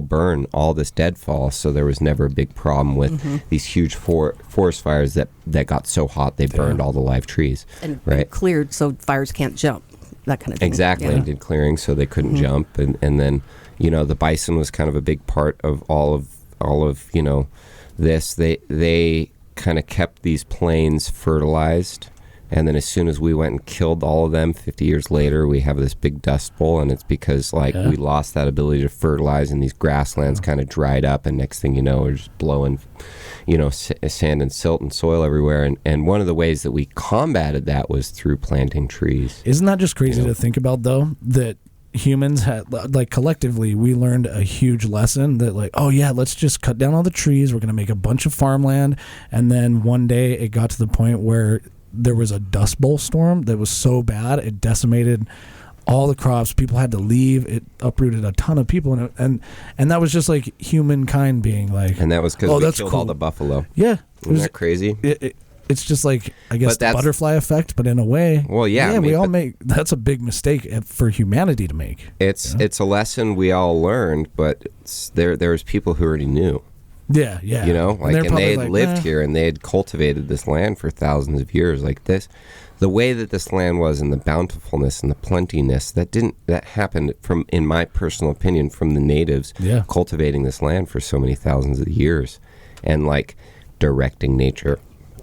[SPEAKER 5] burn all this deadfall, so there was never a big problem with these huge forest fires that got so hot they burned all the live trees,
[SPEAKER 3] and
[SPEAKER 5] right?
[SPEAKER 3] cleared so fires can't jump, that kind of thing.
[SPEAKER 5] Exactly.
[SPEAKER 3] Yeah.
[SPEAKER 5] Did clearing so they couldn't jump, and then the bison was kind of a big part of all of this. They kind of kept these plains fertilized, and then as soon as we went and killed all of them 50 years later, we have this big dust bowl, and it's because we lost that ability to fertilize, and these grasslands kind of dried up, and next thing you know, we're just blowing sand and silt and soil everywhere. And one of the ways that we combated that was through planting trees.
[SPEAKER 2] Isn't that just crazy to think about, though, that humans had, like, collectively, we learned a huge lesson that, like, oh yeah, let's just cut down all the trees, we're going to make a bunch of farmland. And then one day it got to the point where there was a dust bowl storm that was so bad it decimated all the crops. People had to leave. It uprooted a ton of people, and that was just like humankind being like,
[SPEAKER 5] And that was because we killed all the buffalo.
[SPEAKER 2] yeah,
[SPEAKER 5] Isn't that crazy?
[SPEAKER 2] it's just like, I guess,
[SPEAKER 5] But
[SPEAKER 2] the
[SPEAKER 5] that's-
[SPEAKER 2] butterfly effect, but in a way,
[SPEAKER 5] Well, yeah, I mean,
[SPEAKER 2] we all
[SPEAKER 5] but-
[SPEAKER 2] make, that's a big mistake for humanity to make.
[SPEAKER 5] It's a lesson we all learned, but there was people who already knew.
[SPEAKER 2] Yeah.
[SPEAKER 5] Like,
[SPEAKER 2] they're
[SPEAKER 5] and
[SPEAKER 2] probably
[SPEAKER 5] they had
[SPEAKER 2] like,
[SPEAKER 5] lived here, and they had cultivated this land for thousands of years. Like this, the way that this land was, and the bountifulness and the plentiness that happened from, in my personal opinion, from the natives cultivating this land for so many thousands of years, and like directing nature,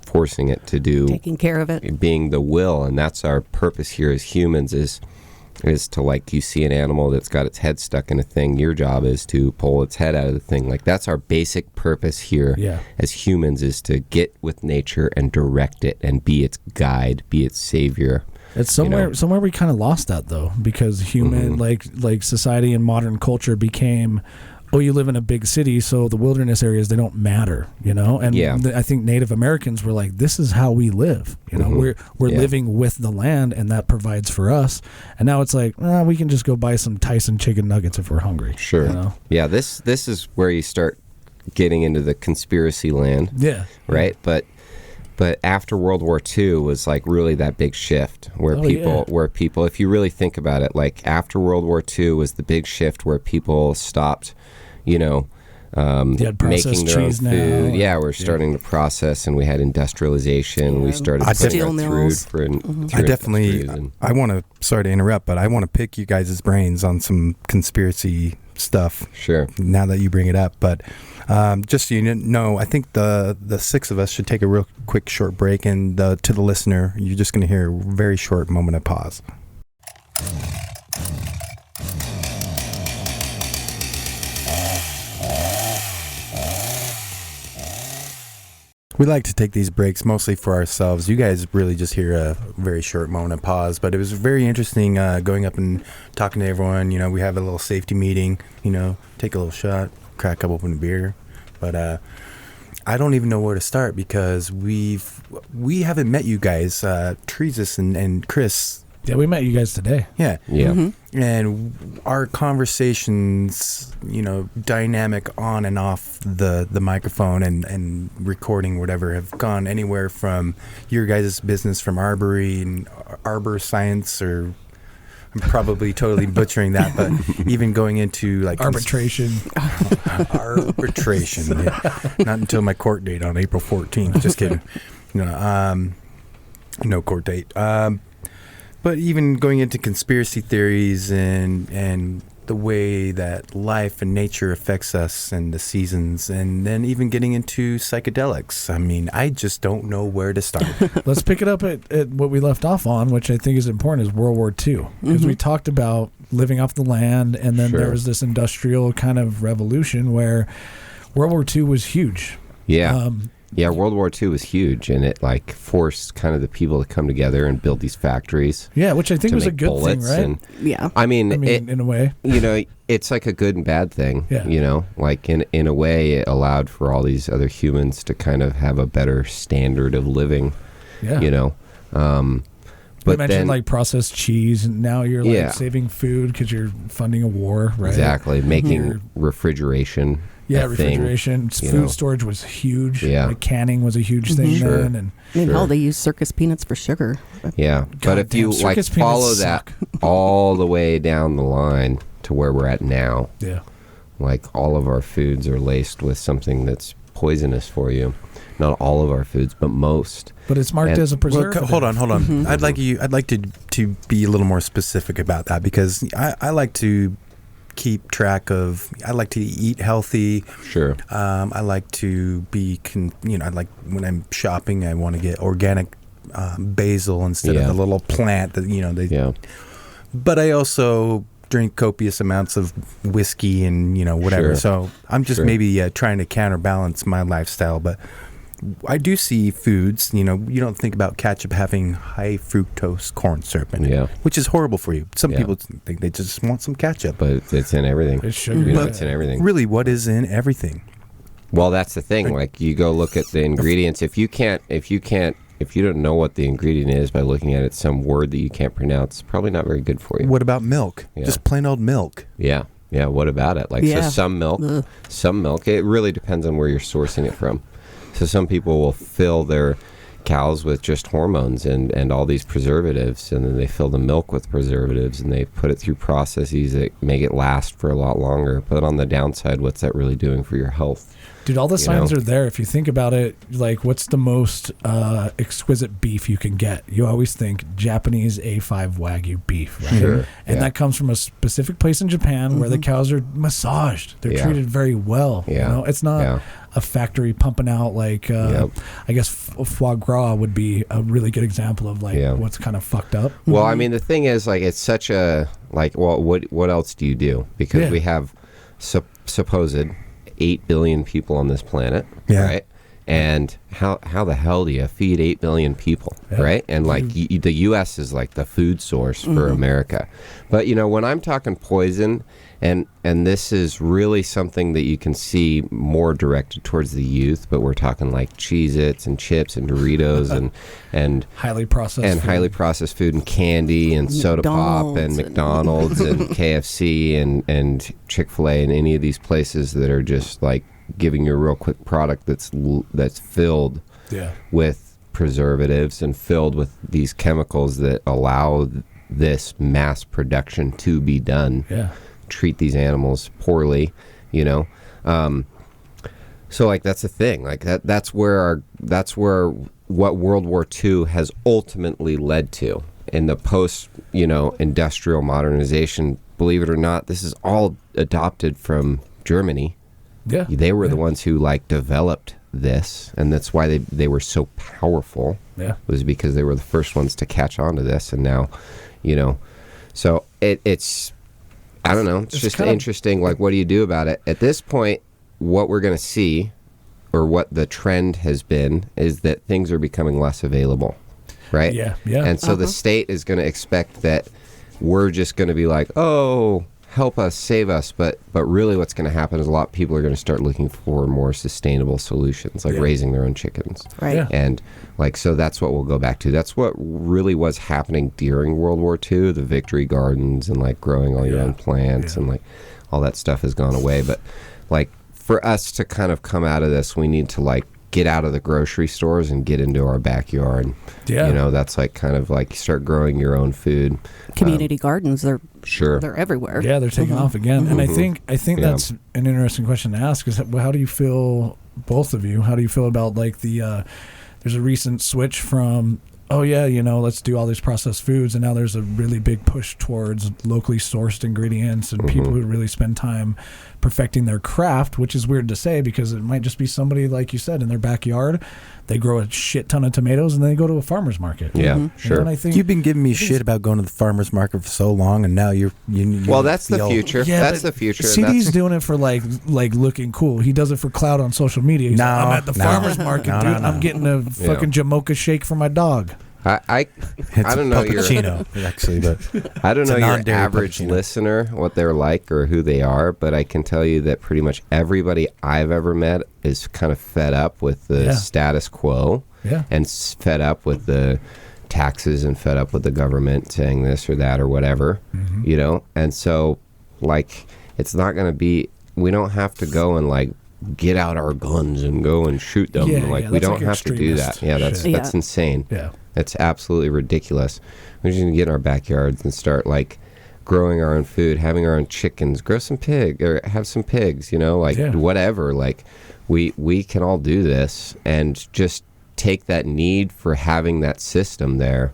[SPEAKER 5] forcing it to do,
[SPEAKER 3] Taking care of it.
[SPEAKER 5] being the will. And that's our purpose here as humans, is is to, like, you see an animal that's got its head stuck in a thing, your job is to pull its head out of the thing. Like, that's our basic purpose here as humans, is to get with nature and direct it and be its guide, be its savior.
[SPEAKER 2] It's somewhere we kind of lost that, though, because human like society and modern culture became, oh, you live in a big city, so the wilderness areas, they don't matter, And I think Native Americans were like, this is how we live. We're living with the land, and that provides for us. And now it's like, we can just go buy some Tyson chicken nuggets if we're hungry.
[SPEAKER 5] Sure. Yeah, this is where you start getting into the conspiracy land.
[SPEAKER 2] Yeah.
[SPEAKER 5] Right? But after World War II was like really that big shift where people, if you really think about it, like after World War II was the big shift where people stopped, making their own food. Yeah, we're starting to process, and we had industrialization. We started putting our food
[SPEAKER 1] I want to, sorry to interrupt, but I want to pick you guys' brains on some conspiracy stuff.
[SPEAKER 5] Sure.
[SPEAKER 1] Now that you bring it up, but just so you know, I think the six of us should take a real quick short break, and to the listener, you're just going to hear a very short moment of pause. We like to take these breaks mostly for ourselves. You guys really just hear a very short moment of pause, but it was very interesting going up and talking to everyone. We have a little safety meeting, take a little shot, crack open a beer. But I don't even know where to start because we haven't met you guys, Treesus and Chris.
[SPEAKER 2] Yeah, we met you guys today.
[SPEAKER 1] Yeah.
[SPEAKER 3] Mm-hmm.
[SPEAKER 1] And our conversations, dynamic on and off the microphone and recording, whatever, have gone anywhere from your guys' business from arbor science, or I'm probably totally butchering that, but even going into like
[SPEAKER 2] arbitration.
[SPEAKER 1] Arbitration. Yeah. Not until my court date on April 14th. Just kidding. No court date. But even going into conspiracy theories and the way that life and nature affects us and the seasons, and then even getting into psychedelics. I mean, I just don't know where to start.
[SPEAKER 2] Let's pick it up at what we left off on, which I think is important, is World War II. Because we talked about living off the land, and then there was this industrial kind of revolution where World War II was huge.
[SPEAKER 5] Yeah. World War II was huge, and it like forced kind of the people to come together and build these factories.
[SPEAKER 2] Yeah, which I think was a good thing, right?
[SPEAKER 3] Yeah.
[SPEAKER 5] I mean,
[SPEAKER 2] in a way.
[SPEAKER 5] It's like a good and bad thing.
[SPEAKER 2] Yeah.
[SPEAKER 5] Like in a way, it allowed for all these other humans to kind of have a better standard of living.
[SPEAKER 2] Yeah.
[SPEAKER 5] But
[SPEAKER 2] you mentioned
[SPEAKER 5] then,
[SPEAKER 2] like processed cheese, and now you're like saving food because you're funding a war, right?
[SPEAKER 5] Exactly. Making refrigeration.
[SPEAKER 2] Yeah, refrigeration. Food storage was huge.
[SPEAKER 5] Yeah.
[SPEAKER 2] Like canning was a huge thing then. And
[SPEAKER 3] hell, they use circus peanuts for sugar.
[SPEAKER 5] Yeah. But if you like follow that all the way down the line to where we're at now, like all of our foods are laced with something that's poisonous for you. Not all of our foods, but most.
[SPEAKER 2] But it's marked as a preservative.
[SPEAKER 1] Well, hold on. Mm-hmm. I'd like to be a little more specific about that, because I like to keep track of. I like to eat healthy.
[SPEAKER 5] Sure.
[SPEAKER 1] I like to be. I like when I'm shopping, I want to get organic basil instead of the little plant that But I also drink copious amounts of whiskey and whatever.
[SPEAKER 5] Sure.
[SPEAKER 1] So I'm just maybe trying to counterbalance my lifestyle, but I do see foods, you don't think about ketchup having high fructose corn syrup in it, which is horrible for you. Some people think they just want some ketchup.
[SPEAKER 5] But it's in everything.
[SPEAKER 2] It's sugar.
[SPEAKER 5] It's in everything.
[SPEAKER 1] Really, what is in everything?
[SPEAKER 5] Well, that's the thing. Like, you go look at the ingredients. If you don't know what the ingredient is by looking at it, some word that you can't pronounce, it's probably not very good for you.
[SPEAKER 1] What about milk?
[SPEAKER 5] Yeah.
[SPEAKER 1] Just plain old milk.
[SPEAKER 5] Yeah. What about it? Like, so some milk, it really depends on where you're sourcing it from. So some people will fill their cows with just hormones and all these preservatives, and then they fill the milk with preservatives, and they put it through processes that make it last for a lot longer. But on the downside, what's that really doing for your health?
[SPEAKER 2] Dude, all the signs are there. If you think about it, like, what's the most exquisite beef you can get? You always think Japanese A5 Wagyu beef, right?
[SPEAKER 5] Sure.
[SPEAKER 2] And that comes from a specific place in Japan where the cows are massaged. They're treated very well.
[SPEAKER 5] Yeah.
[SPEAKER 2] It's not a factory pumping out like I guess foie gras would be a really good example of like what's kind of fucked up.
[SPEAKER 5] Well, I mean, the thing is, like, it's such a like, well, what else do you do? Because we have supposed 8 billion people on this planet, right? And how the hell do you feed 8 billion people, right? And like the U.S. is like the food source for America. But when I'm talking poison, and this is really something that you can see more directed towards the youth, but we're talking like Cheez-Its and chips and Doritos and
[SPEAKER 2] highly processed food and candy and soda pop and McDonald's and KFC and Chick-fil-A and any of these places that are just like giving you a real quick product that's filled with preservatives and filled with these chemicals that allow this mass production to be done. Treat these animals poorly, so like that's the thing, like that's where what World War II has ultimately led to in the post industrial modernization. Believe it or not, this is all adopted from Germany. They were the ones who like developed this, and that's why they were so powerful. Was because they were the first ones to catch on to this, and now, so it's I don't know. It's just interesting. Like, what do you do about it? At this point, what we're going to see, or what the trend has been, is that things are becoming less available, right? And so the state is going to expect that we're just going to be like, oh, help us, save us. But really what's going to happen is a lot of people are going to start looking for more sustainable solutions, like raising their own chickens. And like, so that's what we'll go back to. That's what really was happening during World War II, the victory gardens and like growing all your own plants and like all that stuff has gone away. But like for us to kind of come out of this, we need to like get out of the grocery stores and get into our backyard. That's like kind of like start growing your own food.
[SPEAKER 3] Community gardens, they're everywhere.
[SPEAKER 2] They're taking off again. And I think that's an interesting question to ask is how do you feel, both of you, how do you feel about like the there's a recent switch from let's do all these processed foods, and now there's a really big push towards locally sourced ingredients and people who really spend time perfecting their craft, which is weird to say because it might just be somebody, like you said, in their backyard. They grow a shit ton of tomatoes and then they go to a farmer's market.
[SPEAKER 5] Sure.
[SPEAKER 2] And I think
[SPEAKER 1] you've been giving me shit about going to the farmer's market for so long, and now you're
[SPEAKER 5] well, that's the future. That's the future.
[SPEAKER 2] CD's doing it for like looking cool. He does it for clout on social media. He's like, I'm at the farmer's market, dude. I'm getting a fucking Jamocha shake for my dog.
[SPEAKER 5] I don't know your
[SPEAKER 1] actually, but
[SPEAKER 5] I don't know your average listener, what they're like or who they are, but I can tell you that pretty much everybody I've ever met is kind of fed up with the status quo and fed up with the taxes and fed up with the government saying this or that or whatever, and so like it's not going to be, we don't have to go and like get out our guns and go and shoot them. We don't have to do that. That's insane. It's absolutely ridiculous. We're just going to get in our backyards and start like growing our own food, having our own chickens, grow some pig or have some pigs, whatever. Like we can all do this and just take that need for having that system there,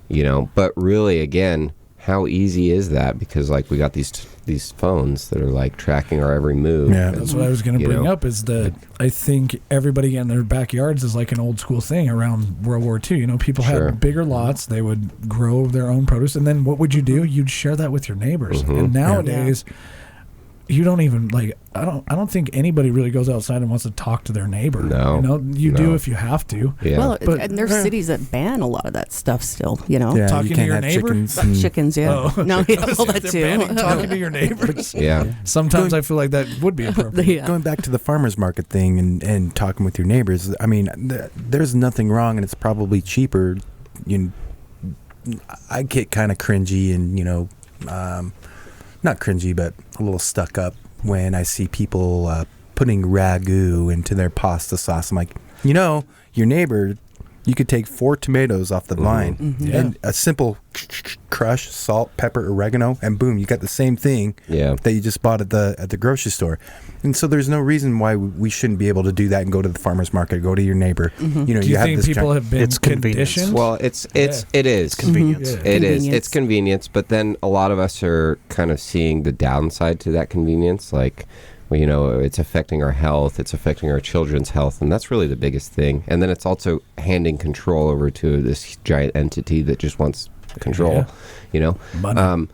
[SPEAKER 5] but really again, how easy is that? Because like we got these phones that are like tracking our every move.
[SPEAKER 2] That's what I was going to bring up is that I think everybody in their backyards is like an old school thing around World War II. People had bigger lots, they would grow their own produce, and then what would you do? You'd share that with your neighbors. And nowadays you don't even like, I don't think anybody really goes outside and wants to talk to their neighbor. You do if you have to.
[SPEAKER 3] Well, and there's cities that ban a lot of that stuff still,
[SPEAKER 2] talking to your neighbor.
[SPEAKER 3] Chickens,
[SPEAKER 2] well,
[SPEAKER 3] that too.
[SPEAKER 2] Talking to your neighbors. Sometimes I feel like that would be appropriate.
[SPEAKER 1] Going back to the farmer's market thing and talking with your neighbors, I mean, there's nothing wrong, and it's probably cheaper. I get kind of cringy and not cringy, but a little stuck up when I see people putting ragu into their pasta sauce. I'm like, your neighbor, you could take 4 tomatoes off the vine and a simple crush, salt, pepper, oregano, and boom, you got the same thing that you just bought at the grocery store. And so there's no reason why we shouldn't be able to do that and go to the farmer's market, go to your neighbor.
[SPEAKER 2] Do you think people have been conditioned?
[SPEAKER 5] Well, it is
[SPEAKER 1] convenience.
[SPEAKER 5] It is. It's convenience, but then a lot of us are kind of seeing the downside to that convenience. Like it's affecting our health, it's affecting our children's health, and that's really the biggest thing. And then it's also handing control over to this giant entity that just wants control,
[SPEAKER 2] Money.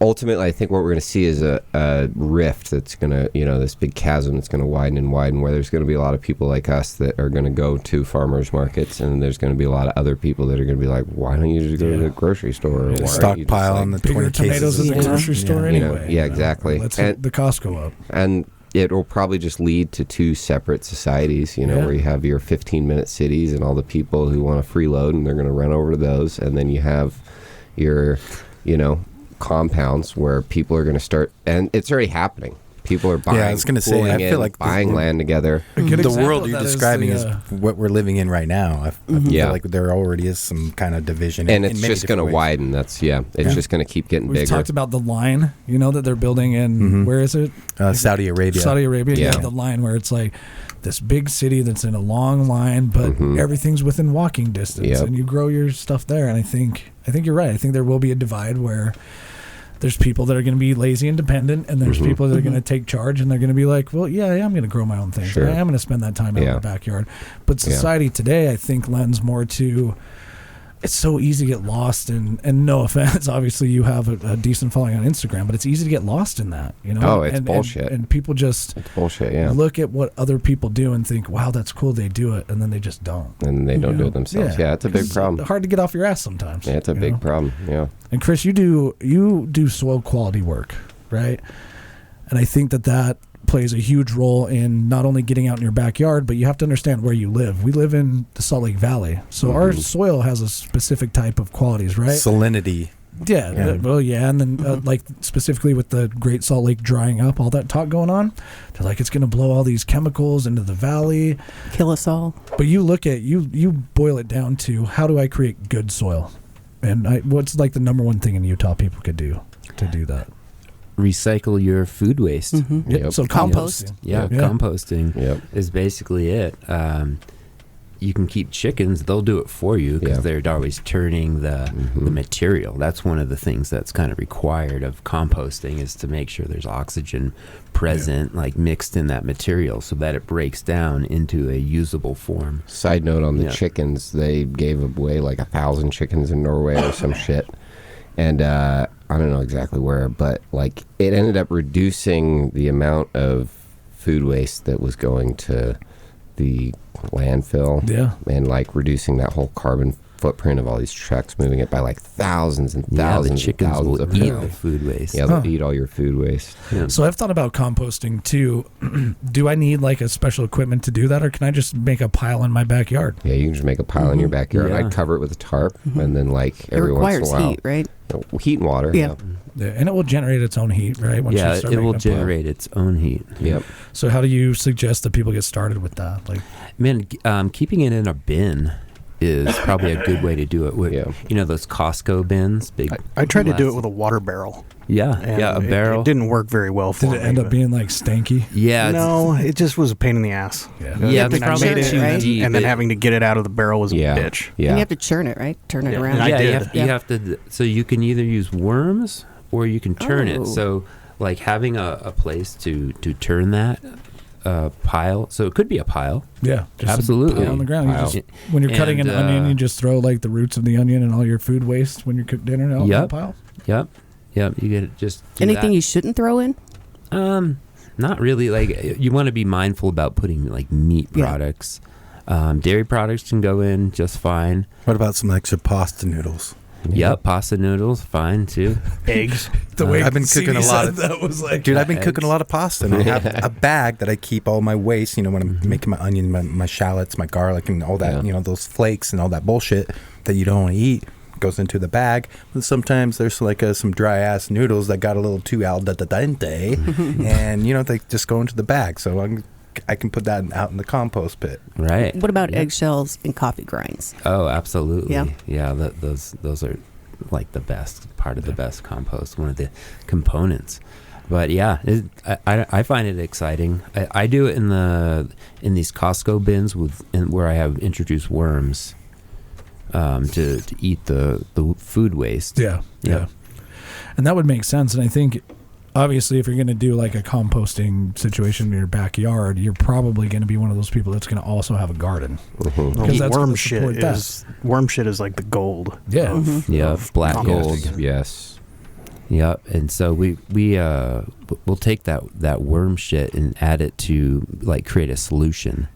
[SPEAKER 5] Ultimately, I think what we're going to see is a rift that's going to, this big chasm that's going to widen and widen, where there's going to be a lot of people like us that are going to go to farmers markets, and there's going to be a lot of other people that are going to be like, why don't you just go to the grocery store? Or why
[SPEAKER 1] stockpile on the 20
[SPEAKER 2] tomatoes
[SPEAKER 1] cases
[SPEAKER 2] at the grocery store anyway.
[SPEAKER 5] Exactly.
[SPEAKER 2] Let's hit the Costco up.
[SPEAKER 5] And it will probably just lead to two separate societies, where you have your 15-minute cities and all the people who want to freeload, and they're going to run over to those, and then you have your, compounds where people are going to start, and it's already happening. People are buying.
[SPEAKER 1] Yeah, I was going to say, I feel like
[SPEAKER 5] buying land together.
[SPEAKER 1] The world you're describing is what we're living in right now. I feel like there already is some kind of division,
[SPEAKER 5] and it's just going to widen. It's just going to keep getting bigger.
[SPEAKER 2] We talked about the line, that they're building in. Where is it?
[SPEAKER 1] Saudi Arabia.
[SPEAKER 2] Saudi Arabia. Yeah, the line where it's like this big city that's in a long line, but everything's within walking distance, and you grow your stuff there. And I think you're right. I think there will be a divide where there's people that are going to be lazy and dependent, and there's people that are going to take charge, and they're going to be like, well, yeah, I'm going to grow my own things. Sure. I am going to spend that time out in the backyard. But society today, I think, lends more to, it's so easy to get lost in, and no offense, obviously you have a decent following on Instagram, but it's easy to get lost in that,
[SPEAKER 5] Oh, it's bullshit.
[SPEAKER 2] And people just look at what other people do and think, wow, that's cool, they do it, and then they just don't.
[SPEAKER 5] And they don't do it themselves. Yeah, it's a big problem.
[SPEAKER 2] It's hard to get off your ass sometimes.
[SPEAKER 5] Yeah, it's a big problem, yeah.
[SPEAKER 2] And Chris, you do soil quality work, right? And I think that plays a huge role in not only getting out in your backyard, but you have to understand where you live. We live in the Salt Lake Valley, so our soil has a specific type of qualities, right?
[SPEAKER 1] Salinity.
[SPEAKER 2] Yeah. And then like specifically with the Great Salt Lake drying up, all that talk going on, they're like, it's going to blow all these chemicals into the valley,
[SPEAKER 3] kill us all.
[SPEAKER 2] But you look at you boil it down to, how do I create good soil? And what's like the number one thing in Utah people could do to do that?
[SPEAKER 4] Recycle your food waste.
[SPEAKER 2] So
[SPEAKER 3] compost.
[SPEAKER 4] Composting is basically it. You can keep chickens; they'll do it for you because they're always turning the material. That's one of the things that's kind of required of composting, is to make sure there's oxygen present, like mixed in that material, so that it breaks down into a usable form.
[SPEAKER 5] Side note on the chickens: they gave away like 1,000 chickens in Norway or some shit. And I don't know exactly where, but like it ended up reducing the amount of food waste that was going to the landfill. Yeah. And like reducing that whole carbon footprint of all these trucks, moving it by like thousands and thousands
[SPEAKER 4] the chickens
[SPEAKER 5] and thousands
[SPEAKER 4] will
[SPEAKER 5] of
[SPEAKER 4] eat
[SPEAKER 5] pounds.
[SPEAKER 4] the food waste.
[SPEAKER 5] Yeah, they'll eat all your food waste.
[SPEAKER 2] Yeah. So I've thought about composting too. Do I need like a special equipment to do that, or can I just make a pile in my backyard?
[SPEAKER 5] Yeah, you can just make a pile in your backyard. I'd cover it with a tarp, and then like every once in a while.
[SPEAKER 3] It requires heat, right?
[SPEAKER 5] Heat and water.
[SPEAKER 2] Yeah, and it will generate its own heat, right?
[SPEAKER 4] Once you start it will generate its own heat.
[SPEAKER 5] Yep.
[SPEAKER 2] So how do you suggest that people get started with that? Like,
[SPEAKER 4] man, keeping it in a bin is probably a good way to do it. With those Costco bins, big.
[SPEAKER 6] I tried to do it with a water barrel.
[SPEAKER 4] A barrel.
[SPEAKER 6] It didn't work very well for me.
[SPEAKER 2] Did it end up being like stanky?
[SPEAKER 4] Yeah.
[SPEAKER 6] No, it just was a pain in the ass.
[SPEAKER 4] Yeah,
[SPEAKER 3] it's probably
[SPEAKER 6] and then having to get it out of the barrel was a bitch.
[SPEAKER 3] Yeah. And you have to churn it, right? Turn it around.
[SPEAKER 4] You have to. So you can either use worms or you can turn it. So like having a place to turn that pile. So it could be a pile.
[SPEAKER 2] Yeah,
[SPEAKER 4] just absolutely
[SPEAKER 2] on the ground. When you're cutting an onion, you just throw like the roots of the onion and all your food waste when you cook dinner out in the pile.
[SPEAKER 4] Yep. You get it. Just
[SPEAKER 3] anything you shouldn't throw in.
[SPEAKER 4] Not really. Like you want to be mindful about putting like meat products. Dairy products can go in just fine.
[SPEAKER 1] What about some extra pasta noodles?
[SPEAKER 4] Yep, pasta noodles, fine too.
[SPEAKER 6] Eggs.
[SPEAKER 1] The way I've been cooking a lot of
[SPEAKER 2] that was like,
[SPEAKER 1] dude. I've been cooking a lot of pasta, and I have a bag that I keep all my waste. When I'm making my onion, my shallots, my garlic, and all that. Those flakes and all that bullshit that you don't want to eat goes into the bag. But sometimes there's like some dry ass noodles that got a little too al dente, and they just go into the bag. So I can put that out in the compost pit.
[SPEAKER 4] Right.
[SPEAKER 3] What about eggshells and coffee grinds?
[SPEAKER 4] Oh, absolutely.
[SPEAKER 3] Yeah.
[SPEAKER 4] Those are like the best part of the best compost. One of the components. But yeah, I find it exciting. I do it in these Costco bins where I have introduced worms to eat the food waste.
[SPEAKER 2] Yeah. And that would make sense. And I think obviously, if you're going to do like a composting situation in your backyard, you're probably going to be one of those people that's going to also have a garden. Because that's
[SPEAKER 6] worm shit is like the gold.
[SPEAKER 2] Yeah.
[SPEAKER 4] Yeah, black gold.
[SPEAKER 5] Yes.
[SPEAKER 4] Yep. And so we'll take that worm shit and add it to like create a solution,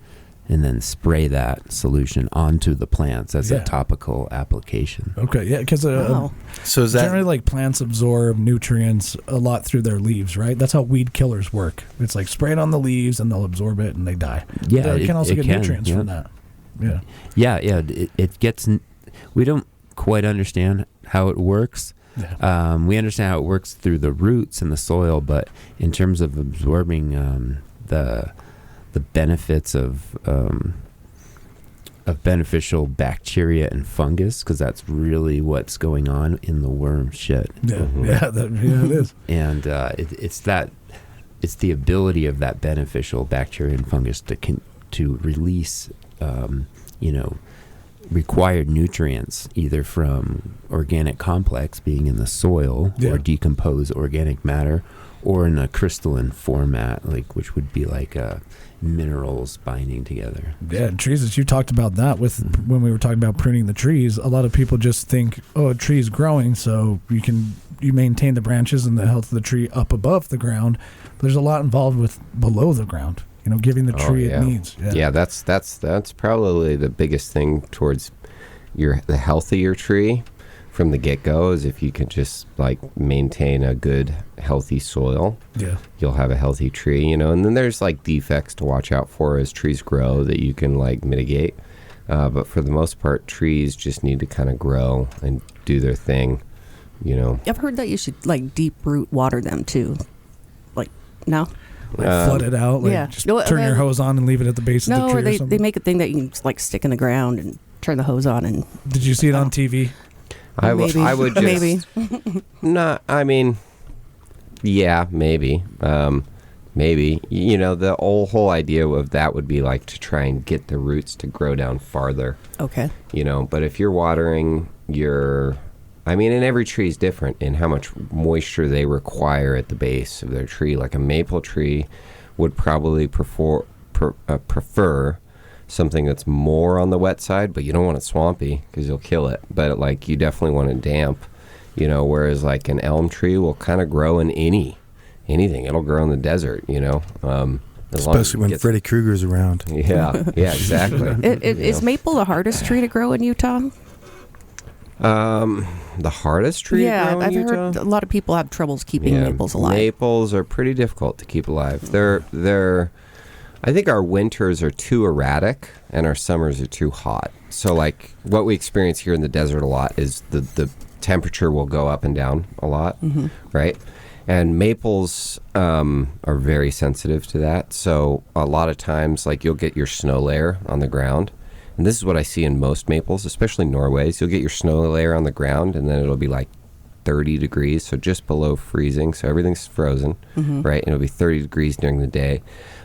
[SPEAKER 4] and then spray that solution onto the plants as a topical application.
[SPEAKER 2] Okay, yeah, because
[SPEAKER 1] so is that
[SPEAKER 2] generally like plants absorb nutrients a lot through their leaves, right? That's how weed killers work. It's like spray it on the leaves and they'll absorb it and they die.
[SPEAKER 4] Yeah,
[SPEAKER 2] but it can also get nutrients from that. Yeah.
[SPEAKER 4] Yeah. It gets. We don't quite understand how it works.
[SPEAKER 2] Yeah.
[SPEAKER 4] We understand how it works through the roots and the soil, but in terms of absorbing the benefits of beneficial bacteria and fungus, because that's really what's going on in the worm shit.
[SPEAKER 2] Yeah, it is.
[SPEAKER 4] And it's the ability of that beneficial bacteria and fungus to release, required nutrients either from organic complex being in the soil or decompose organic matter, or in a crystalline format, which would be like minerals binding together.
[SPEAKER 2] Yeah, trees, you talked about that when we were talking about pruning the trees. A lot of people just think, a tree's growing, so you maintain the branches and the health of the tree up above the ground. But there's a lot involved with below the ground. Giving the tree it needs.
[SPEAKER 5] Yeah, that's probably the biggest thing towards the health of your tree from the get-go, is if you can just like maintain a good healthy soil.
[SPEAKER 2] Yeah,
[SPEAKER 5] you'll have a healthy tree, and then there's like defects to watch out for as trees grow that you can like mitigate, but for the most part trees just need to kind of grow and do their thing.
[SPEAKER 3] I've heard that you should like deep root water them too. No?
[SPEAKER 2] Flood it out, just turn your hose on and leave it at the base of the tree.
[SPEAKER 3] No,
[SPEAKER 2] or something.
[SPEAKER 3] they make a thing that you can like stick in the ground and turn the hose on. And
[SPEAKER 2] did you see it on TV?
[SPEAKER 5] I would just
[SPEAKER 3] maybe.
[SPEAKER 5] No, I mean, yeah, maybe. Maybe. The whole idea of that would be like to try and get the roots to grow down farther.
[SPEAKER 3] Okay.
[SPEAKER 5] But if you're watering and every tree is different in how much moisture they require at the base of their tree. Like a maple tree would probably prefer something that's more on the wet side, but you don't want it swampy because you'll kill it. But like you definitely want it damp, whereas like an elm tree will kind of grow in anything. It'll grow in the desert,
[SPEAKER 1] especially when Freddy Krueger's around.
[SPEAKER 5] Yeah, exactly.
[SPEAKER 3] Is maple the hardest tree to grow in Utah?
[SPEAKER 5] The hardest tree to grow in Utah?
[SPEAKER 3] Heard a lot of people have troubles keeping maples alive.
[SPEAKER 5] Maples are pretty difficult to keep alive. I think our winters are too erratic and our summers are too hot. So like what we experience here in the desert a lot is the temperature will go up and down a lot, right? And maples are very sensitive to that. So a lot of times like you'll get your snow layer on the ground. And this is what I see in most maples, especially Norways. You'll get your snow layer on the ground, and then it'll be like 30 degrees, so just below freezing. So everything's frozen, right? And it'll be 30 degrees during the day.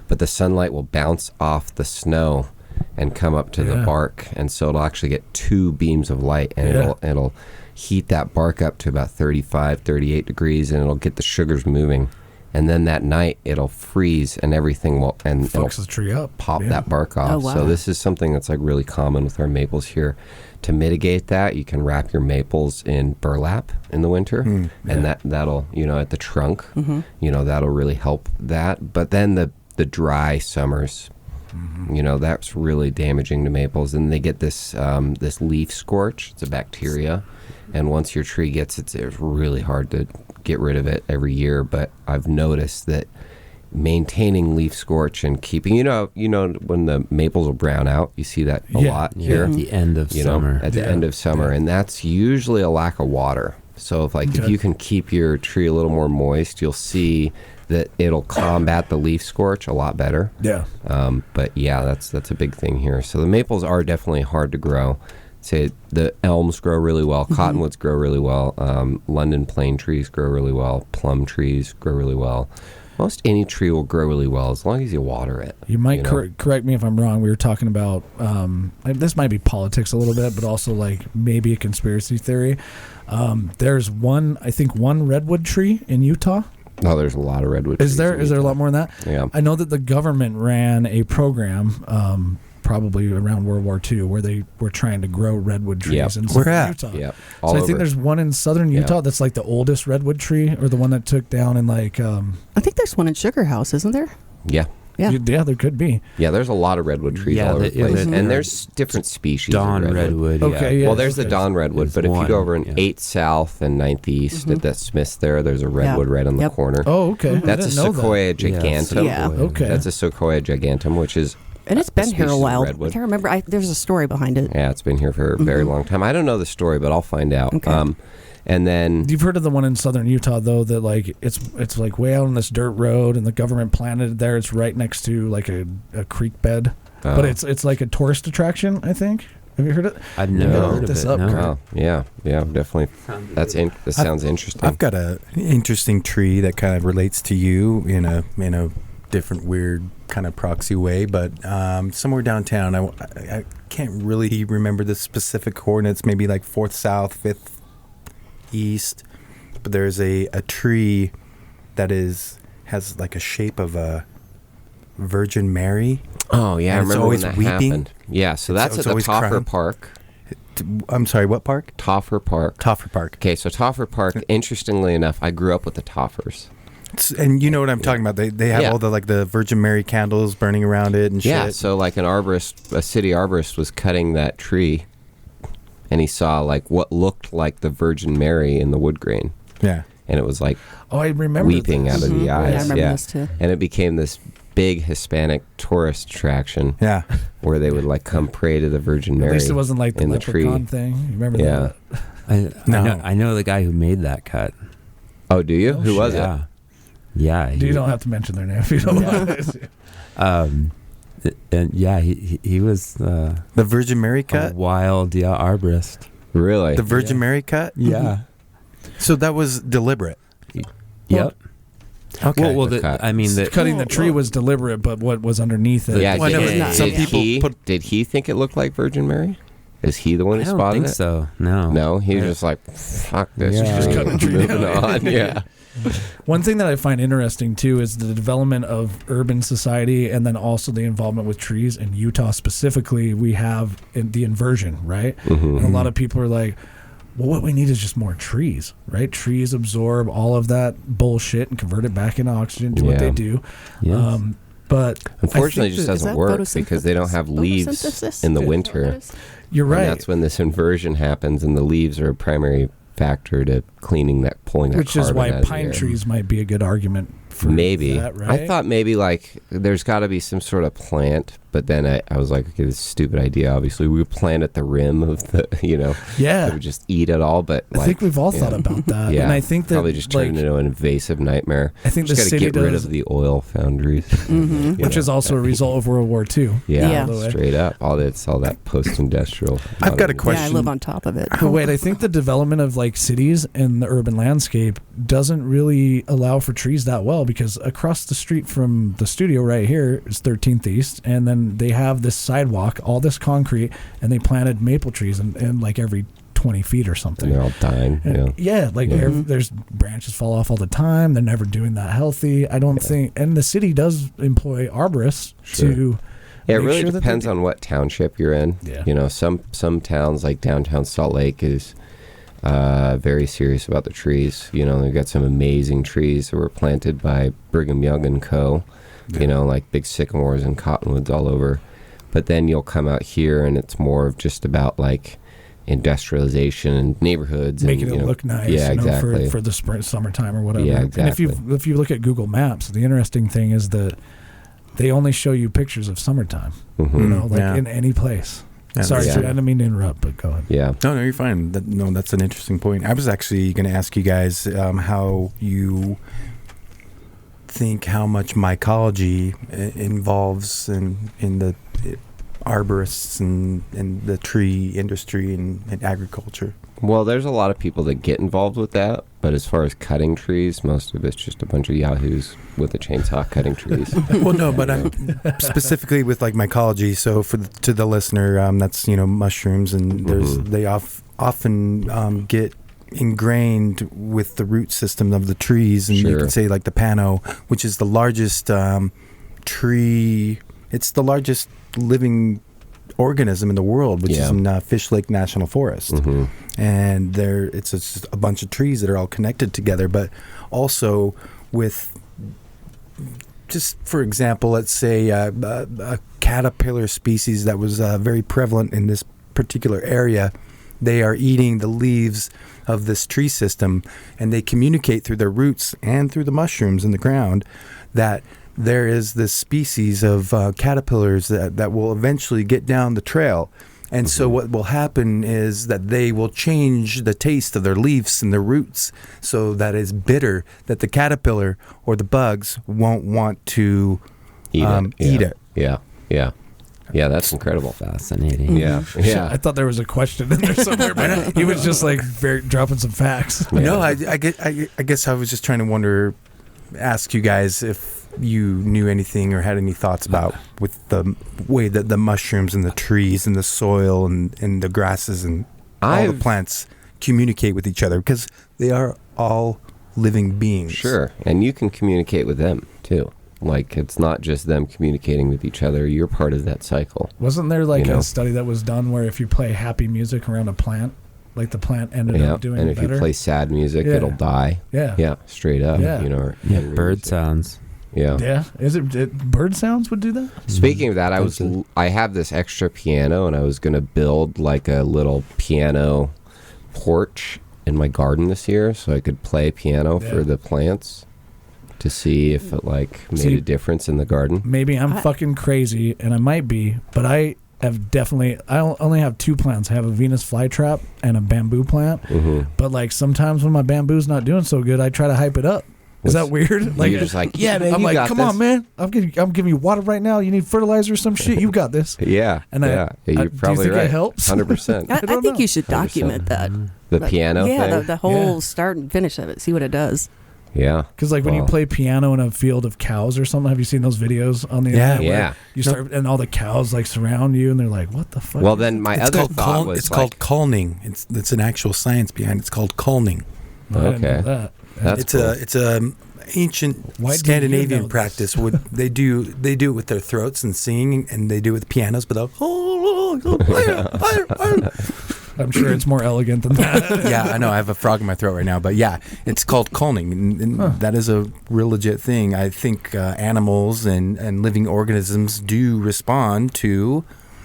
[SPEAKER 5] But the sunlight will bounce off the snow and come up to the bark. And so it'll actually get two beams of light, and it'll heat that bark up to about 35, 38 degrees, and it'll get the sugars moving. And then that night it'll freeze and everything will
[SPEAKER 2] fucks the tree up,
[SPEAKER 5] pop that bark off.
[SPEAKER 3] Oh, wow.
[SPEAKER 5] So this is something that's like really common with our maples here. To mitigate that, you can wrap your maples in burlap in the winter, and that'll at the trunk, that'll really help that. But then the dry summers, that's really damaging to maples, and they get this this leaf scorch. It's a bacteria, and once your tree gets it, it's really hard to get rid of it every year. But I've noticed that maintaining leaf scorch and keeping when the maples will brown out, you see that a lot here
[SPEAKER 4] at the end of summer.
[SPEAKER 5] At the end of summer, and that's usually a lack of water. So if you can keep your tree a little more moist, you'll see that it'll combat the leaf scorch a lot better.
[SPEAKER 2] Yeah.
[SPEAKER 5] But yeah, that's a big thing here. So the maples are definitely hard to grow. Say the elms grow really well, cottonwoods grow really well, London plane trees grow really well, plum trees grow really well. Most any tree will grow really well as long as you water it.
[SPEAKER 2] You might correct me if I'm wrong. We were talking about this might be politics a little bit, but also like maybe a conspiracy theory. There's one redwood tree in Utah
[SPEAKER 5] Oh, there's a lot of redwood trees.
[SPEAKER 2] Is there a lot more than that?
[SPEAKER 5] Yeah.
[SPEAKER 2] I know that the government ran a program, probably around World War II, where they were trying to grow redwood trees in southern Utah.
[SPEAKER 5] Yep.
[SPEAKER 2] So I think there's one in southern Utah that's like the oldest redwood tree, or the one that took down in like.
[SPEAKER 3] I think there's one in Sugar House, isn't there?
[SPEAKER 5] Yeah.
[SPEAKER 2] Yeah, there could be.
[SPEAKER 5] Yeah, there's a lot of redwood trees all over the place. And there's different species
[SPEAKER 4] Dawn
[SPEAKER 5] of redwood.
[SPEAKER 2] Okay, yeah.
[SPEAKER 5] Well, there's the Dawn redwood, but if you go over in 8th South and 9th East at that Smith's there's a redwood right on the corner.
[SPEAKER 2] Oh, okay.
[SPEAKER 5] That's a Sequoia gigantum.
[SPEAKER 3] Yeah.
[SPEAKER 2] Okay.
[SPEAKER 5] That's a Sequoia gigantum, which is
[SPEAKER 3] and it's been here a while.
[SPEAKER 5] Redwood.
[SPEAKER 3] I can't remember. There's a story behind it.
[SPEAKER 5] Yeah, it's been here for a very long time. I don't know the story, but I'll find out.
[SPEAKER 3] Okay.
[SPEAKER 5] And then
[SPEAKER 2] you've heard of the one in southern Utah though, that like it's like way out on this dirt road, and the government planted it there. It's right next to like a creek bed, but it's like a tourist attraction. I think. Have you heard it?
[SPEAKER 4] I've never heard of it.
[SPEAKER 5] Oh, yeah, definitely. That sounds interesting.
[SPEAKER 1] I've got an interesting tree that kind of relates to you in a different weird kind of proxy way, but somewhere downtown. I can't really remember the specific coordinates. Maybe like 4th South, 5th East, but there's a tree that has like a shape of a Virgin Mary.
[SPEAKER 5] Oh yeah, I remember when that happened. Yeah, so that's at the Toffer Park.
[SPEAKER 1] I'm sorry, what park?
[SPEAKER 5] Toffer Park.
[SPEAKER 1] Toffer Park.
[SPEAKER 5] Okay, so Toffer Park. Interestingly enough, I grew up with the Toffers.
[SPEAKER 1] And you know what I'm talking about. They have all the Virgin Mary candles burning around it and shit.
[SPEAKER 5] Yeah, so like a city arborist was cutting that tree, and he saw like what looked like the Virgin Mary in the wood grain.
[SPEAKER 1] Yeah.
[SPEAKER 5] And it was like
[SPEAKER 2] I remember
[SPEAKER 5] weeping out of the eyes.
[SPEAKER 3] Yeah, I remember this too.
[SPEAKER 5] And it became this big Hispanic tourist attraction.
[SPEAKER 1] Yeah.
[SPEAKER 5] Where they would like come pray to the Virgin Mary.
[SPEAKER 2] At least it wasn't like the leprechaun thing. You remember that?
[SPEAKER 4] I know the guy who made that cut.
[SPEAKER 5] Oh, do you? Who was it?
[SPEAKER 4] Yeah.
[SPEAKER 2] You don't have to mention their name if you don't want.
[SPEAKER 4] And he was
[SPEAKER 1] the Virgin Mary cut.
[SPEAKER 4] A wild arborist.
[SPEAKER 5] Really?
[SPEAKER 1] The Virgin Mary cut.
[SPEAKER 4] Yeah.
[SPEAKER 1] So that was deliberate.
[SPEAKER 4] Yep.
[SPEAKER 1] Okay.
[SPEAKER 4] Well,
[SPEAKER 2] cutting the tree was deliberate, but what was underneath it?
[SPEAKER 5] Yeah.
[SPEAKER 1] Some
[SPEAKER 5] did he think it looked like Virgin Mary? Is he the one who spotted it?
[SPEAKER 4] I don't think so. No.
[SPEAKER 5] No, he was just like, fuck this tree.
[SPEAKER 2] Just cutting the tree
[SPEAKER 5] Moving on. Yeah.
[SPEAKER 2] One thing that I find interesting too is the development of urban society, and then also the involvement with trees. In Utah specifically, we have the inversion, right?
[SPEAKER 5] Mm-hmm.
[SPEAKER 2] And a lot of people are like, well, what we need is just more trees, right? Trees absorb all of that bullshit and convert it back into oxygen, do what they do.
[SPEAKER 4] Yes.
[SPEAKER 2] But
[SPEAKER 5] unfortunately, it just doesn't work because they don't have leaves in the winter.
[SPEAKER 2] You're right.
[SPEAKER 5] And that's when this inversion happens, and the leaves are a primary factor to pulling that
[SPEAKER 2] which is
[SPEAKER 5] carbon
[SPEAKER 2] why
[SPEAKER 5] out of
[SPEAKER 2] pine
[SPEAKER 5] the air.
[SPEAKER 2] trees might be a good argument for
[SPEAKER 5] maybe
[SPEAKER 2] that, right?
[SPEAKER 5] I thought maybe like there's got to be some sort of plant, but then I was like, okay, this is a stupid idea. Obviously, we would plant at the rim of the
[SPEAKER 2] yeah,
[SPEAKER 5] it would just eat it all. But
[SPEAKER 2] I think we've all thought about that.
[SPEAKER 5] Yeah,
[SPEAKER 2] and I think that
[SPEAKER 5] probably just turned into an invasive nightmare.
[SPEAKER 2] I think
[SPEAKER 5] just
[SPEAKER 2] the
[SPEAKER 5] got to
[SPEAKER 2] city
[SPEAKER 5] get rid of the oil foundries,
[SPEAKER 2] which is also a result of World War II.
[SPEAKER 5] Yeah. Straight up, all that post-industrial.
[SPEAKER 1] I've got a question.
[SPEAKER 3] Yeah, I live on top of it.
[SPEAKER 2] But wait, I think the development of like cities and the urban landscape doesn't really allow for trees that well, because across the street from the studio right here is 13th East, and then they have this sidewalk, all this concrete, and they planted maple trees and like every 20 feet or something.
[SPEAKER 5] And they're all dying.
[SPEAKER 2] There's branches fall off all the time. They're never doing that healthy. I don't think, and the city does employ arborists to.
[SPEAKER 5] Yeah, it really depends on what township you're in.
[SPEAKER 2] Yeah.
[SPEAKER 5] Some towns like downtown Salt Lake is very serious about the trees. They've got some amazing trees that were planted by Brigham Young and Co. Like big sycamores and cottonwoods all over. But then you'll come out here and it's more of just about like industrialization and neighborhoods,
[SPEAKER 2] making it look nice.
[SPEAKER 5] Yeah, exactly.
[SPEAKER 2] For the summertime or whatever.
[SPEAKER 5] Yeah, exactly.
[SPEAKER 2] And if you look at Google Maps, the interesting thing is that they only show you pictures of summertime.
[SPEAKER 5] Mm-hmm.
[SPEAKER 2] In any place.
[SPEAKER 1] Yeah,
[SPEAKER 2] Sorry, I didn't mean to interrupt, but go ahead.
[SPEAKER 5] Yeah.
[SPEAKER 1] No, you're fine. That's an interesting point. I was actually going to ask you guys how you think how much mycology involves in the arborists and the tree industry and agriculture.
[SPEAKER 5] Well, there's a lot of people that get involved with that, but as far as cutting trees, most of it's just a bunch of yahoos with a chainsaw cutting trees.
[SPEAKER 1] Well, no, but I'm specifically with like mycology. So to the listener, that's mushrooms, and they often get ingrained with the root system of the trees, and you can say like the pano, which is the largest tree. It's the largest living organism in the world, which is in Fish Lake National Forest. And it's just a bunch of trees that are all connected together, but also with, just for example, let's say a caterpillar species that was very prevalent in this particular area. They are eating the leaves of this tree system, and they communicate through their roots and through the mushrooms in the ground that there is this species of caterpillars that will eventually get down the trail. And so what will happen is that they will change the taste of their leaves and their roots so that it's bitter, that the caterpillar or the bugs won't want to eat it.
[SPEAKER 5] Yeah, that's incredible.
[SPEAKER 4] Fascinating.
[SPEAKER 5] Yeah.
[SPEAKER 2] I thought there was a question in there somewhere, but he was just like dropping some facts.
[SPEAKER 1] No, I guess I was just trying to ask you guys if you knew anything or had any thoughts about with the way that the mushrooms and the trees and the soil and the grasses and all the plants communicate with each other, because they are all living beings.
[SPEAKER 5] Sure, and you can communicate with them too. Like, it's not just them communicating with each other. You're part of that cycle.
[SPEAKER 2] Wasn't there like a study that was done where if you play happy music around a plant, like the plant ended up doing better?
[SPEAKER 5] And if you play sad music, it'll die. Yeah, straight up.
[SPEAKER 2] Yeah.
[SPEAKER 4] Bird sounds.
[SPEAKER 2] Yeah. Is it bird sounds would do that?
[SPEAKER 5] Speaking of that, I have this extra piano, and I was going to build like a little piano porch in my garden this year so I could play piano for the plants, to see if it like made a difference in the garden.
[SPEAKER 2] Maybe I'm fucking crazy, and I might be, but I only have 2 plants. I have a Venus flytrap and a bamboo plant. But like sometimes when my bamboo's not doing so good, I try to hype it up. Is that weird?
[SPEAKER 5] Like, you're just like, yeah, man,
[SPEAKER 2] I'm
[SPEAKER 5] you
[SPEAKER 2] like,
[SPEAKER 5] got
[SPEAKER 2] come
[SPEAKER 5] this.
[SPEAKER 2] on, man. I'm giving you water right now. You need fertilizer or some shit. You got this.
[SPEAKER 5] You're probably
[SPEAKER 2] do you think
[SPEAKER 5] right.
[SPEAKER 2] it helps?
[SPEAKER 5] 100%.
[SPEAKER 3] I think you should document that.
[SPEAKER 5] The piano thing?
[SPEAKER 3] Yeah, the whole start and finish of it. See what it does.
[SPEAKER 5] Yeah.
[SPEAKER 2] Because like when you play piano in a field of cows or something, have you seen those videos on the internet?
[SPEAKER 5] Yeah.
[SPEAKER 2] You start and all the cows like surround you and they're like, "What the fuck?"
[SPEAKER 5] Well, then my other thought was
[SPEAKER 1] it's called culning. It's an actual science behind it. It's called culning.
[SPEAKER 2] I didn't know that.
[SPEAKER 5] That's cool.
[SPEAKER 1] It's a ancient Scandinavian practice. They do it with their throats and singing, and they do it with pianos, but
[SPEAKER 2] I'm sure it's more elegant than that.
[SPEAKER 1] yeah, I know. I have a frog in my throat right now, but yeah, it's called culning, and that is a real legit thing. I think animals and living organisms do respond to.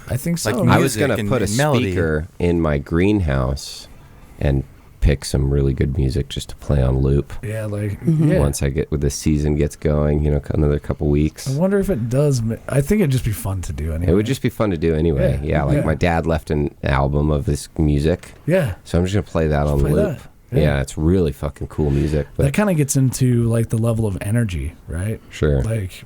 [SPEAKER 2] I think so.
[SPEAKER 1] Like
[SPEAKER 5] I was going to put a speaker in my greenhouse and pick some really good music just to play on loop.
[SPEAKER 2] Yeah, like
[SPEAKER 5] once when the season gets going, another couple weeks.
[SPEAKER 2] I wonder if it does. I think it'd just be fun to do anyway.
[SPEAKER 5] It would just be fun to do anyway. My dad left an album of his music.
[SPEAKER 2] Yeah.
[SPEAKER 5] So I'm just going to play that on loop. Yeah, it's really fucking cool music. But
[SPEAKER 2] that kind of gets into like the level of energy, right?
[SPEAKER 5] Sure.
[SPEAKER 2] Like,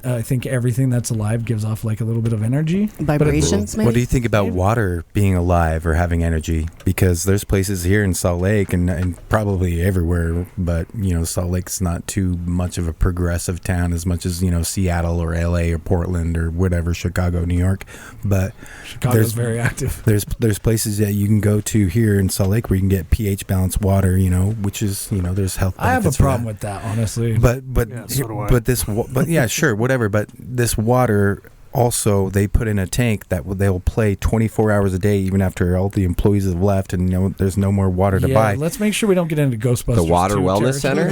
[SPEAKER 2] I think everything that's alive gives off like a little bit of energy.
[SPEAKER 3] Vibrations, maybe?
[SPEAKER 1] What do you think about water being alive or having energy? Because there's places here in Salt Lake and probably everywhere, but, Salt Lake's not too much of a progressive town as much as, Seattle or LA or Portland or whatever, Chicago, New York. But
[SPEAKER 2] Chicago's very active.
[SPEAKER 1] There's places that you can go to here in Salt Lake where you can get pH balanced water, which is, there's health benefits.
[SPEAKER 2] I have a problem with that, honestly.
[SPEAKER 1] But
[SPEAKER 6] so do I.
[SPEAKER 1] but yeah, sure, whatever. But this water also, they put in a tank that they'll play 24 hours a day, even after all the employees have left, and there's no more water to buy.
[SPEAKER 2] Let's make sure we don't get into Ghostbusters.
[SPEAKER 5] The Water Wellness Center?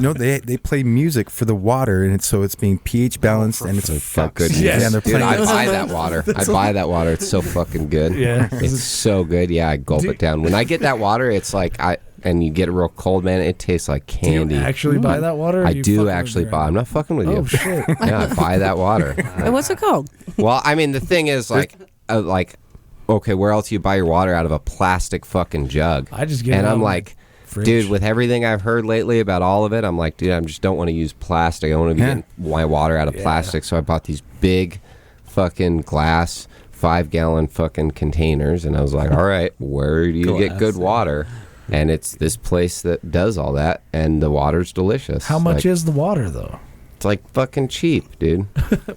[SPEAKER 1] No, they play music for the water, and it's being pH balanced, and it's
[SPEAKER 5] good.
[SPEAKER 2] Yes.
[SPEAKER 1] they're
[SPEAKER 5] Dude,
[SPEAKER 1] playing.
[SPEAKER 5] I buy that water. I buy that water. It's so fucking good.
[SPEAKER 2] Yeah.
[SPEAKER 5] It's so good. Yeah, I gulp it down. When I get that water, it's like and you get it real cold, man, it tastes like candy.
[SPEAKER 2] Do you actually buy that water?
[SPEAKER 5] I do actually buy. I'm not fucking with you.
[SPEAKER 2] Oh, shit.
[SPEAKER 5] Yeah, I buy that water.
[SPEAKER 3] And what's it called?
[SPEAKER 5] Well, I mean, the thing is, okay, where else do you buy your water out of a plastic fucking jug?
[SPEAKER 2] I just get it
[SPEAKER 5] and
[SPEAKER 2] out
[SPEAKER 5] I'm
[SPEAKER 2] of
[SPEAKER 5] like,
[SPEAKER 2] fridge.
[SPEAKER 5] dude, with everything I've heard lately about all of it, I'm like, dude, I just don't want to use plastic. I want to be getting my water out of plastic. So I bought these big fucking glass 5-gallon fucking containers, and I was like, all right, where do you get good water? And it's this place that does all that, and the water's delicious.
[SPEAKER 2] How much is the water, though?
[SPEAKER 5] It's like fucking cheap, dude.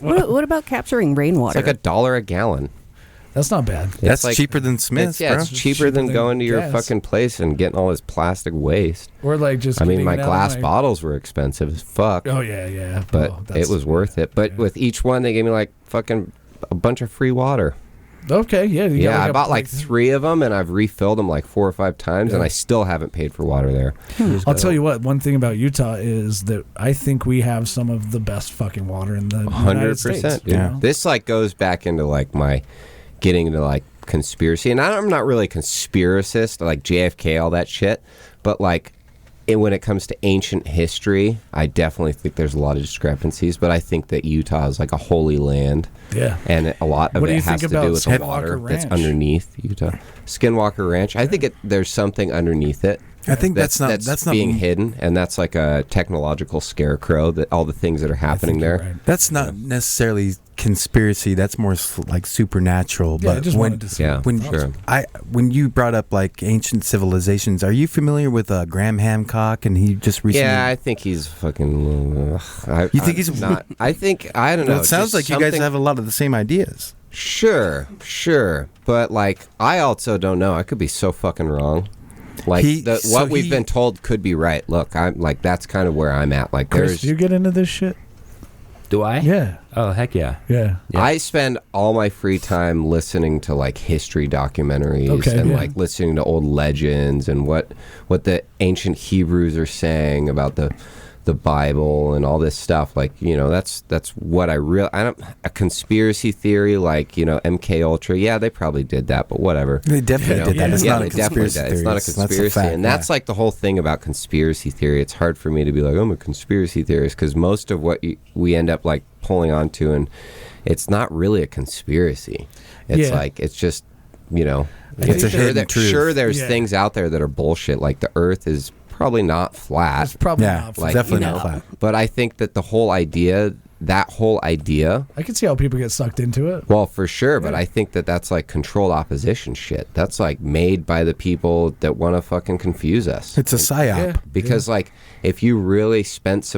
[SPEAKER 3] What about capturing rainwater?
[SPEAKER 5] It's like $1 a gallon.
[SPEAKER 2] That's not bad.
[SPEAKER 1] That's like, cheaper than Smith's, bro.
[SPEAKER 5] It's cheaper than going to your
[SPEAKER 2] gas.
[SPEAKER 5] fucking place and getting all this plastic waste.
[SPEAKER 2] Or like just.
[SPEAKER 5] I mean, my
[SPEAKER 2] getting it out
[SPEAKER 5] glass
[SPEAKER 2] of
[SPEAKER 5] bottles were expensive as fuck.
[SPEAKER 2] Oh yeah.
[SPEAKER 5] But
[SPEAKER 2] that's-
[SPEAKER 5] it was worth it. But with each one, they gave me like fucking a bunch of free water.
[SPEAKER 2] Okay, yeah. You got
[SPEAKER 5] I bought like 3 of them, and I've refilled them like 4 or 5 times, and I still haven't paid for water there.
[SPEAKER 2] I'll tell you what. One thing about Utah is that I think we have some of the best fucking water in the United States.
[SPEAKER 5] 100%.
[SPEAKER 2] You know?
[SPEAKER 5] This like goes back into like my getting into like conspiracy, and I'm not really a conspiracist like JFK, all that shit, but like when it comes to ancient history, I definitely think there's a lot of discrepancies, but I think that Utah is like a holy land.
[SPEAKER 2] Yeah.
[SPEAKER 5] And a lot of
[SPEAKER 2] What do
[SPEAKER 5] it
[SPEAKER 2] you
[SPEAKER 5] has
[SPEAKER 2] think
[SPEAKER 5] to do
[SPEAKER 2] about
[SPEAKER 5] with the water
[SPEAKER 2] Skinwalker
[SPEAKER 5] that's
[SPEAKER 2] Ranch?
[SPEAKER 5] underneath Utah. Skinwalker Ranch. I think there's something underneath it.
[SPEAKER 1] I think that's not
[SPEAKER 5] being hidden, and that's like a technological scarecrow. That all the things that are happening there.
[SPEAKER 2] Right.
[SPEAKER 1] That's not necessarily conspiracy. That's more like supernatural.
[SPEAKER 2] Yeah, I
[SPEAKER 1] but
[SPEAKER 2] just wanted to see.
[SPEAKER 1] when you brought up like ancient civilizations, are you familiar with Graham Hancock? And he just recently.
[SPEAKER 5] Yeah, I think he's fucking.
[SPEAKER 1] You think he's
[SPEAKER 5] not? I think I don't know.
[SPEAKER 1] Well, it sounds like you guys have a lot of the same ideas.
[SPEAKER 5] Sure, but like I also don't know. I could be so fucking wrong. Like what we've been told could be right. Look, I'm like that's kind of where I'm at. Like
[SPEAKER 2] Chris, do you get into this shit?
[SPEAKER 4] Do I?
[SPEAKER 2] Yeah.
[SPEAKER 4] Oh, heck yeah.
[SPEAKER 2] Yeah.
[SPEAKER 5] I spend all my free time listening to like history documentaries and like listening to old legends and what the ancient Hebrews are saying about the Bible and all this stuff. Like, you know, that's what a conspiracy theory like, you know, MK Ultra. Yeah, they probably did that, but whatever.
[SPEAKER 1] They definitely did that. It's not a conspiracy theory.
[SPEAKER 5] It's not a conspiracy. And that's like the whole thing about conspiracy theory. It's hard for me to be like, I'm a conspiracy theorist, because most of what we end up like pulling onto, and it's not really a conspiracy. It's like, it's just, you know,
[SPEAKER 1] it's a hidden truth.
[SPEAKER 5] Sure, there's things out there that are bullshit. Like the Earth is probably not flat.
[SPEAKER 2] It's probably not flat.
[SPEAKER 5] Like,
[SPEAKER 1] definitely not flat.
[SPEAKER 5] But I think that the whole idea, I can
[SPEAKER 2] see how people get sucked into it.
[SPEAKER 5] Well, for sure, but I think that that's like controlled opposition shit. That's like made by the people that want to fucking confuse us.
[SPEAKER 1] It's a psyop.
[SPEAKER 5] Because like if you really spend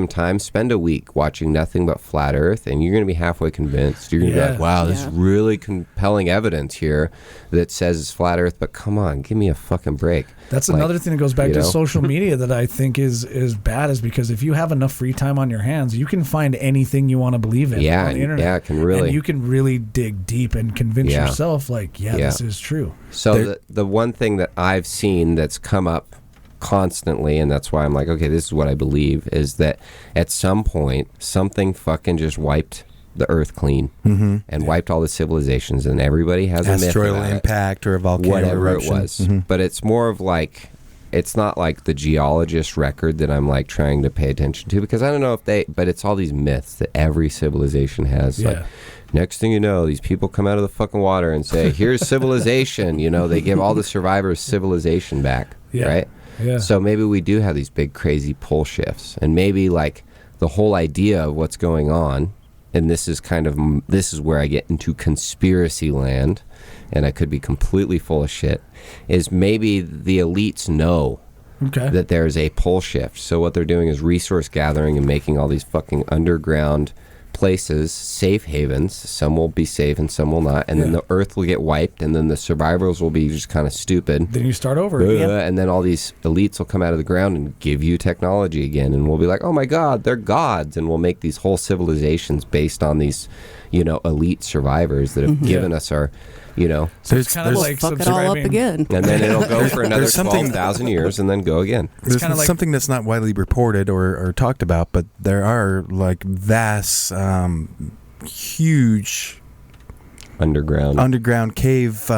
[SPEAKER 5] a week watching nothing but flat Earth, and you're going to be halfway convinced. You're going to be like, wow, there's really compelling evidence here that says it's flat Earth, but come on, give me a fucking break.
[SPEAKER 2] That's another thing that goes back to social media that I think is bad, is because if you have enough free time on your hands, you can find anything you want to believe in on the internet.
[SPEAKER 5] Yeah, it can really.
[SPEAKER 2] And you can really dig deep and convince yourself, like, this is true.
[SPEAKER 5] So the one thing that I've seen that's come up constantly, and that's why I'm like, okay, this is what I believe, is that at some point, something fucking just wiped the Earth clean and wiped all the civilizations, and everybody has a myth
[SPEAKER 1] asteroidal
[SPEAKER 5] about
[SPEAKER 1] impact or a volcano
[SPEAKER 5] whatever
[SPEAKER 1] eruption.
[SPEAKER 5] It was. But it's more of like, it's not like the geologist record that I'm like trying to pay attention to, because I don't know but it's all these myths that every civilization has. Like, next thing you know, these people come out of the fucking water and say, here's civilization. You know, they give all the survivors civilization back, right?
[SPEAKER 2] Yeah.
[SPEAKER 5] So maybe we do have these big crazy pole shifts, and maybe like the whole idea of what's going on, and this is where I get into conspiracy land, and I could be completely full of shit, is maybe the elites know that there's a pole shift. So what they're doing is resource gathering and making all these fucking underground places, safe havens. Some will be safe and some will not, and then the Earth will get wiped, and then the survivors will be just kind of stupid.
[SPEAKER 2] Then you start over
[SPEAKER 5] again. And then all these elites will come out of the ground and give you technology again, and we'll be like, oh my god, they're gods, and we'll make these whole civilizations based on these, you know, elite survivors that have given us our, you know.
[SPEAKER 2] So it's kind of like
[SPEAKER 3] fuck it all up again.
[SPEAKER 5] And then it'll go for another 12,000 years and then go again.
[SPEAKER 1] There's kind of like something that's not widely reported or talked about, but there are like vast, huge underground cave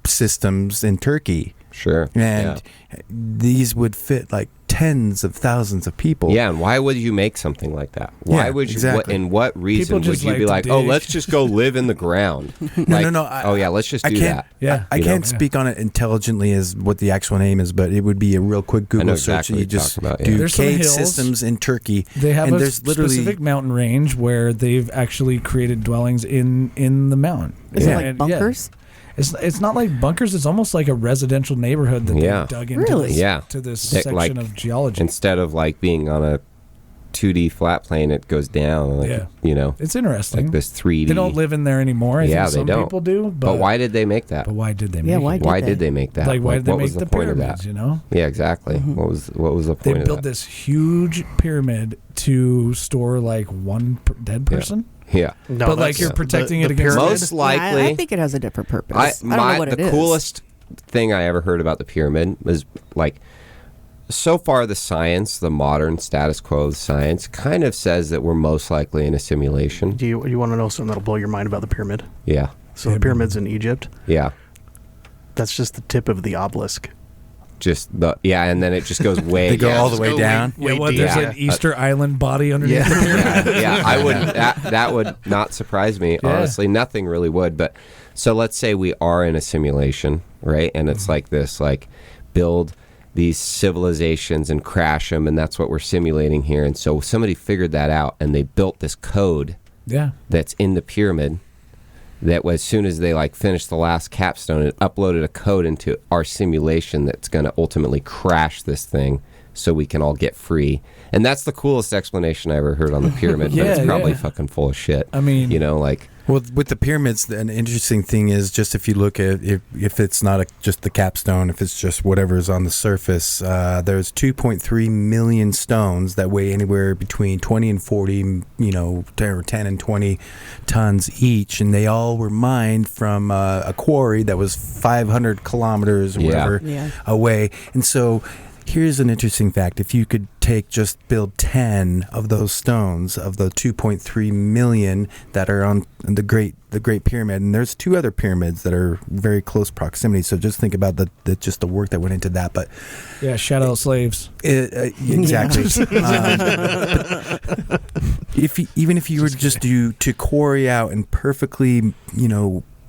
[SPEAKER 1] systems in Turkey.
[SPEAKER 5] Sure.
[SPEAKER 1] And these would fit like tens of thousands of people.
[SPEAKER 5] Yeah, and why would you make something like that? Why would you?
[SPEAKER 1] Exactly.
[SPEAKER 5] In what reason would you be like, oh, let's just go live in the ground?
[SPEAKER 1] No.
[SPEAKER 5] Let's just do that.
[SPEAKER 1] Yeah, I can't speak on it intelligently as what the actual name is, but it would be a real quick Google search, and you just do cave systems in Turkey.
[SPEAKER 2] They have a specific mountain range where they've actually created dwellings in the mountain.
[SPEAKER 3] Is it like bunkers?
[SPEAKER 2] It's not like bunkers. It's almost like a residential neighborhood that they dug into
[SPEAKER 3] really?
[SPEAKER 2] to this section of geology.
[SPEAKER 5] Instead of like being on a 2D flat plane, it goes down. Like,
[SPEAKER 2] Yeah.
[SPEAKER 5] you know,
[SPEAKER 2] It's interesting.
[SPEAKER 5] like this 3D.
[SPEAKER 2] They don't live in there anymore. I
[SPEAKER 5] Yeah,
[SPEAKER 2] think some
[SPEAKER 5] they don't.
[SPEAKER 2] people do.
[SPEAKER 5] But why did they make that?
[SPEAKER 2] But why did they make
[SPEAKER 3] Yeah,
[SPEAKER 2] it?
[SPEAKER 3] why
[SPEAKER 5] Why did they make that?
[SPEAKER 2] Like, why did they
[SPEAKER 5] what
[SPEAKER 2] make
[SPEAKER 5] was
[SPEAKER 2] the
[SPEAKER 5] point of
[SPEAKER 2] pyramids,
[SPEAKER 5] that?
[SPEAKER 2] you know?
[SPEAKER 5] Yeah, exactly. What was the
[SPEAKER 2] They
[SPEAKER 5] point of
[SPEAKER 2] built
[SPEAKER 5] that?
[SPEAKER 2] this huge pyramid to store like one dead person.
[SPEAKER 5] Yeah.
[SPEAKER 6] No,
[SPEAKER 2] But, like,
[SPEAKER 6] that's-
[SPEAKER 2] you're protecting it against-
[SPEAKER 6] pyramid-
[SPEAKER 5] Most likely,
[SPEAKER 3] I think it has a different purpose. I don't know what it is.
[SPEAKER 5] the coolest thing I ever heard about the pyramid was like, so far the science, the modern status quo of science, kind of says that we're most likely in a simulation.
[SPEAKER 6] Do you want to know something that'll blow your mind about the pyramid?
[SPEAKER 5] Yeah.
[SPEAKER 6] So the pyramids in Egypt,
[SPEAKER 5] Yeah.
[SPEAKER 6] that's just the tip of the obelisk.
[SPEAKER 5] And then it just goes way
[SPEAKER 1] They go
[SPEAKER 5] down.
[SPEAKER 1] all the way down.
[SPEAKER 6] Way
[SPEAKER 2] What,
[SPEAKER 6] deep.
[SPEAKER 2] there's
[SPEAKER 5] Yeah.
[SPEAKER 2] an Easter Island body underneath the pyramid.
[SPEAKER 5] Yeah, I would. That would not surprise me.
[SPEAKER 2] Yeah.
[SPEAKER 5] Honestly, nothing really would. But so let's say we are in a simulation, right? And it's like this, like build these civilizations and crash them, and that's what we're simulating here. And so somebody figured that out, and they built this code
[SPEAKER 2] Yeah.
[SPEAKER 5] that's in the pyramid. That was, as soon as they like finished the last capstone, it uploaded a code into our simulation that's going to ultimately crash this thing, so we can all get free. And that's the coolest explanation I ever heard on the pyramid. But it's
[SPEAKER 2] Yeah,
[SPEAKER 5] probably
[SPEAKER 2] yeah.
[SPEAKER 5] fucking full of shit.
[SPEAKER 2] I mean,
[SPEAKER 5] You know, like,
[SPEAKER 1] Well, with the pyramids, an interesting thing is just if you look at if it's not just the capstone, if it's just whatever's on the surface, there's 2.3 million stones that weigh anywhere between 20 and 40, or 10 and 20 tons each, and they all were mined from a quarry that was 500 kilometers or whatever away. And so here's an interesting fact. If you could build 10 of those stones of the 2.3 million that are on the Great Pyramid, and there's 2 other pyramids that are very close proximity. So just think about the work that went into that. But
[SPEAKER 2] yeah, shout out slaves.
[SPEAKER 1] exactly. Even if you were just to quarry out and perfectly,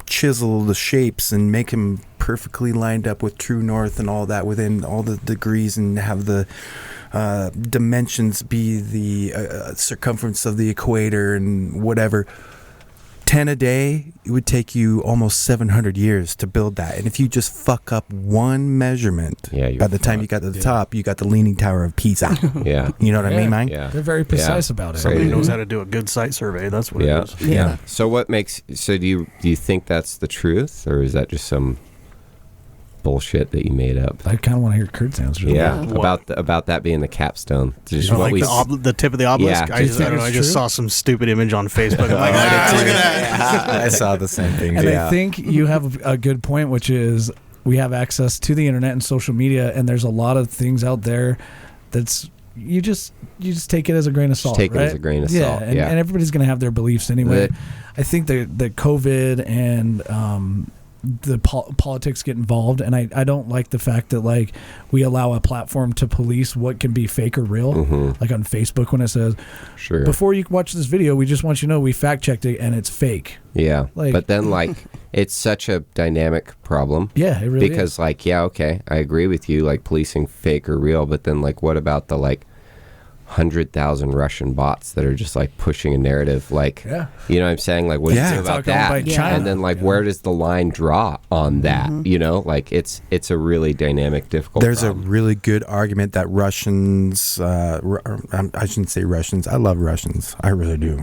[SPEAKER 1] chisel the shapes and make them perfectly lined up with true north and all that within all the degrees, and have the dimensions be the circumference of the equator and whatever, 10 a day, it would take you almost 700 years to build that. And if you just fuck up one measurement, by the time you got to the top, you got the Leaning Tower of Pisa.
[SPEAKER 5] yeah.
[SPEAKER 1] You know what I mean, Mike?
[SPEAKER 5] Yeah.
[SPEAKER 2] They're very precise about it.
[SPEAKER 6] Somebody
[SPEAKER 5] Crazy.
[SPEAKER 6] knows how to do a good site survey. That's what
[SPEAKER 5] Yeah.
[SPEAKER 6] it is.
[SPEAKER 5] Yeah. So do you think that's the truth, or is that just some bullshit that you made up?
[SPEAKER 2] I kind of want to hear Kurt's answer.
[SPEAKER 5] Yeah,
[SPEAKER 6] What?
[SPEAKER 5] about that being the capstone. Just
[SPEAKER 6] You know,
[SPEAKER 5] what
[SPEAKER 6] like
[SPEAKER 5] we
[SPEAKER 6] the tip of the obelisk.
[SPEAKER 5] Yeah.
[SPEAKER 6] I just,
[SPEAKER 2] Do you
[SPEAKER 6] I don't know,
[SPEAKER 2] think
[SPEAKER 6] I
[SPEAKER 2] it's
[SPEAKER 6] just
[SPEAKER 2] true?
[SPEAKER 6] saw some stupid image on Facebook. I'm like, look at that.
[SPEAKER 1] I saw the same thing.
[SPEAKER 2] And
[SPEAKER 5] Yeah.
[SPEAKER 2] I think you have a good point, which is we have access to the internet and social media, and there's a lot of things out there that's you just take it as a grain of salt.
[SPEAKER 5] take it
[SPEAKER 2] right?
[SPEAKER 5] as a grain of
[SPEAKER 2] yeah,
[SPEAKER 5] salt.
[SPEAKER 2] and, and everybody's going to have their beliefs anyway.
[SPEAKER 5] The-
[SPEAKER 2] I think that COVID and the politics get involved, and I don't like the fact that like we allow a platform to police what can be fake or real. Like on Facebook when it says,
[SPEAKER 5] Sure.
[SPEAKER 2] before you watch this video, we just want you to know we fact checked it and it's fake.
[SPEAKER 5] Yeah.
[SPEAKER 2] Like-
[SPEAKER 5] But then like it's such a dynamic problem.
[SPEAKER 2] Yeah, it really
[SPEAKER 5] Because
[SPEAKER 2] is.
[SPEAKER 5] like, yeah, okay, I agree with you, like policing fake or real, but then like what about the like 100,000 Russian bots that are just like pushing a narrative, like,
[SPEAKER 2] Yeah.
[SPEAKER 5] you know what I'm saying? Like, what do you
[SPEAKER 1] Yeah.
[SPEAKER 5] think about
[SPEAKER 2] Talking about
[SPEAKER 5] that?
[SPEAKER 2] China.
[SPEAKER 5] And then like, where does the line draw on that? You know, like it's a really dynamic, difficult
[SPEAKER 1] There's a
[SPEAKER 5] problem.
[SPEAKER 1] really good argument that Russians, I shouldn't say Russians. I love Russians. I really do.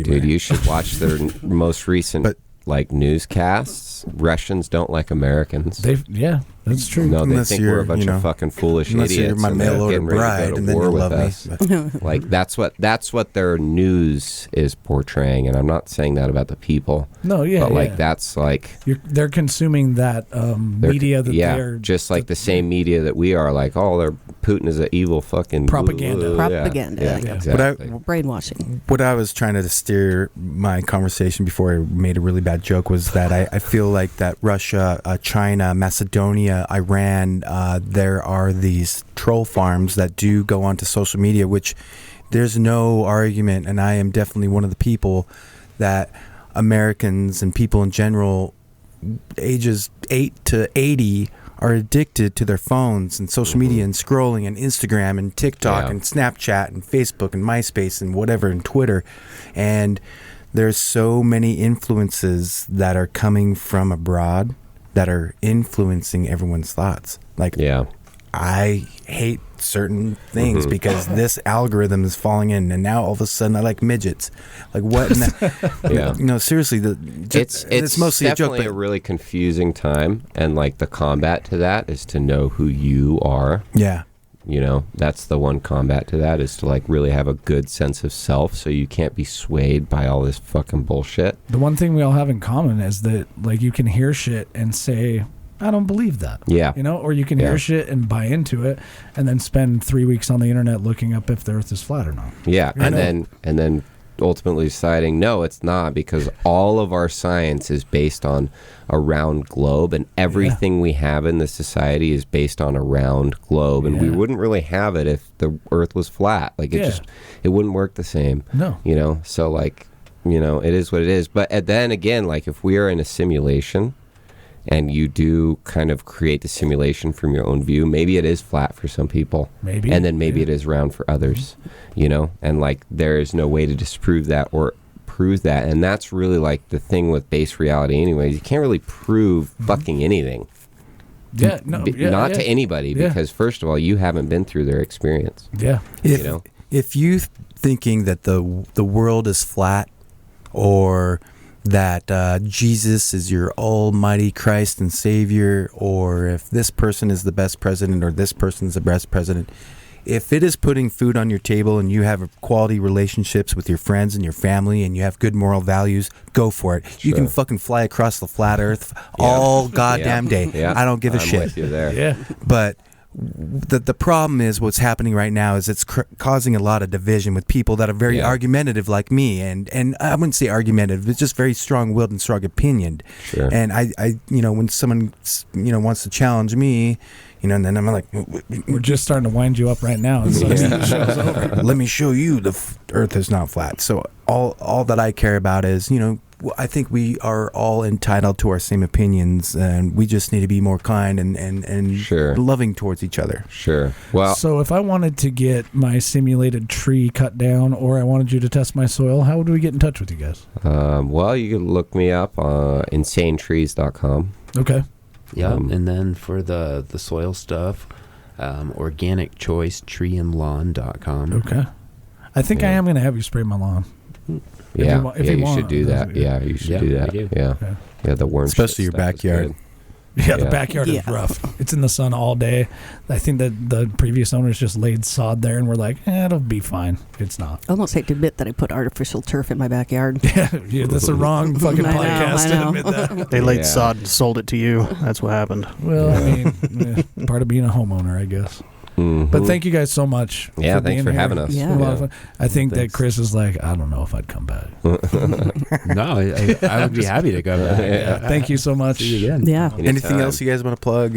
[SPEAKER 5] Dude, you should watch their most recent
[SPEAKER 1] But-
[SPEAKER 5] like newscasts. Russians don't like Americans.
[SPEAKER 2] Yeah, that's true.
[SPEAKER 5] No, they
[SPEAKER 1] Unless
[SPEAKER 5] think we're a
[SPEAKER 1] you're,
[SPEAKER 5] bunch
[SPEAKER 1] you know,
[SPEAKER 5] of fucking foolish
[SPEAKER 1] Unless
[SPEAKER 5] idiots.
[SPEAKER 1] you're my
[SPEAKER 5] and they're
[SPEAKER 1] mail order
[SPEAKER 5] getting ready to
[SPEAKER 1] bride,
[SPEAKER 5] go to
[SPEAKER 1] and then
[SPEAKER 5] war
[SPEAKER 1] you'll
[SPEAKER 5] with
[SPEAKER 1] love
[SPEAKER 5] us.
[SPEAKER 1] me. But
[SPEAKER 5] Like that's what their news is portraying, and I'm not saying that about the people,
[SPEAKER 2] No, yeah,
[SPEAKER 5] but like
[SPEAKER 2] yeah.
[SPEAKER 5] that's like
[SPEAKER 2] They're consuming that
[SPEAKER 5] they're-
[SPEAKER 2] media that
[SPEAKER 5] yeah,
[SPEAKER 2] they're
[SPEAKER 5] just like the same media that we are. Like, oh, Putin is an evil fucking
[SPEAKER 2] Propaganda.
[SPEAKER 5] Yeah.
[SPEAKER 3] Propaganda.
[SPEAKER 5] Yeah,
[SPEAKER 2] Yeah.
[SPEAKER 5] exactly.
[SPEAKER 3] Brainwashing.
[SPEAKER 1] what I was trying to steer my conversation before I made a really bad joke was that I feel like that Russia, China, Macedonia, Iran, there are these troll farms that do go onto social media, which there's no argument, and I am definitely one of the people that Americans and people in general, ages 8 to 80, are addicted to their phones and social media and scrolling and Instagram and TikTok
[SPEAKER 5] Yeah.
[SPEAKER 1] and Snapchat and Facebook and MySpace and whatever and Twitter. And there's so many influences that are coming from abroad that are influencing everyone's thoughts. Like
[SPEAKER 5] Yeah.
[SPEAKER 1] I hate certain things because this algorithm is falling in, and now all of a sudden I like midgets. Like what?
[SPEAKER 5] Yeah.
[SPEAKER 1] Seriously, it's mostly a joke.
[SPEAKER 5] Definitely a really confusing time, and like the combat to that is to know who you are.
[SPEAKER 1] Yeah.
[SPEAKER 5] That's the one combat to that, is to like really have a good sense of self, so you can't be swayed by all this fucking bullshit.
[SPEAKER 2] The one thing we all have in common is that like you can hear shit and say, I don't believe that.
[SPEAKER 5] Yeah.
[SPEAKER 2] Or you can hear shit and buy into it and then spend 3 weeks on the internet looking up if the earth is flat or not.
[SPEAKER 5] Yeah. And then ultimately deciding, no, it's not, because all of our science is based on a round globe, and everything we have in this society is based on a round globe, and we wouldn't really have it if the earth was flat. Like it wouldn't work the same.
[SPEAKER 2] No.
[SPEAKER 5] So like, it is what it is. But then again, like if we are in a simulation, and you do kind of create the simulation from your own view, maybe it is flat for some people.
[SPEAKER 2] Maybe.
[SPEAKER 5] And then maybe it is round for others, and like there is no way to disprove that or prove that. And that's really like the thing with base reality anyways. You can't really prove fucking anything.
[SPEAKER 2] Yeah, no.
[SPEAKER 5] Not to anybody, because first of all, you haven't been through their experience.
[SPEAKER 2] Yeah.
[SPEAKER 1] If you thinking that the world is flat, or that Jesus is your almighty Christ and Savior, or if this person is the best president or this person's the best president, if it is putting food on your table and you have quality relationships with your friends and your family and you have good moral values, go for it.
[SPEAKER 5] Sure.
[SPEAKER 1] You can fucking fly across the flat earth all goddamn day.
[SPEAKER 5] Yeah.
[SPEAKER 1] I don't give a
[SPEAKER 5] I'm
[SPEAKER 1] shit.
[SPEAKER 5] with you there.
[SPEAKER 2] Yeah.
[SPEAKER 1] But the problem is what's happening right now is it's causing a lot of division with people that are very argumentative like me, and I wouldn't say argumentative, it's just very strong-willed and strong-opinioned.
[SPEAKER 5] Sure.
[SPEAKER 1] And I when someone wants to challenge me, and then I'm like,
[SPEAKER 2] we're just starting to wind you up right now. So the show's over.
[SPEAKER 1] let me show you the earth is not flat. So all that I care about is, I think we are all entitled to our same opinions, and we just need to be more kind and
[SPEAKER 5] Sure.
[SPEAKER 1] loving towards each other.
[SPEAKER 5] Sure. Well,
[SPEAKER 2] So if I wanted to get my simulated tree cut down, or I wanted you to test my soil, how would we get in touch with you guys?
[SPEAKER 5] well, you can look me up on insanetrees.com.
[SPEAKER 2] Okay.
[SPEAKER 4] Yeah, and then for the soil stuff, organicchoicetreeandlawn.com.
[SPEAKER 2] Okay. I think I am going to have you spray my lawn.
[SPEAKER 5] Yeah,
[SPEAKER 2] if you
[SPEAKER 5] you
[SPEAKER 2] want,
[SPEAKER 5] should do that. Yeah, you should do that.
[SPEAKER 4] I do.
[SPEAKER 5] Yeah,
[SPEAKER 2] Okay.
[SPEAKER 5] yeah, the worm,
[SPEAKER 1] Especially
[SPEAKER 5] shit
[SPEAKER 1] your
[SPEAKER 5] stuff is
[SPEAKER 1] backyard.
[SPEAKER 5] good.
[SPEAKER 2] Yeah, the
[SPEAKER 5] Yeah.
[SPEAKER 2] backyard is rough. It's in the sun all day. I think that the previous owners just laid sod there, and we're like, it'll be fine. It's not.
[SPEAKER 3] I almost hate to admit that I put artificial turf in my backyard.
[SPEAKER 2] Yeah, that's the wrong fucking
[SPEAKER 3] I know,
[SPEAKER 2] podcast
[SPEAKER 3] I
[SPEAKER 2] to
[SPEAKER 3] know.
[SPEAKER 2] admit that.
[SPEAKER 6] They laid
[SPEAKER 5] Yeah.
[SPEAKER 6] sod and sold it to you. That's what happened.
[SPEAKER 2] Well, I mean, part of being a homeowner, I guess.
[SPEAKER 5] Mhm.
[SPEAKER 2] But thank you guys so much.
[SPEAKER 5] Yeah, thanks
[SPEAKER 2] being
[SPEAKER 5] for
[SPEAKER 2] here.
[SPEAKER 5] having us.
[SPEAKER 2] It's
[SPEAKER 3] Yeah.
[SPEAKER 2] been a lot of fun. I think
[SPEAKER 5] Thanks.
[SPEAKER 2] that Chris is like, I don't know if I'd come back.
[SPEAKER 4] No, I would be happy to come back.
[SPEAKER 2] Yeah, thank you so much.
[SPEAKER 4] See you again.
[SPEAKER 3] Yeah.
[SPEAKER 1] Anything else you guys want to plug?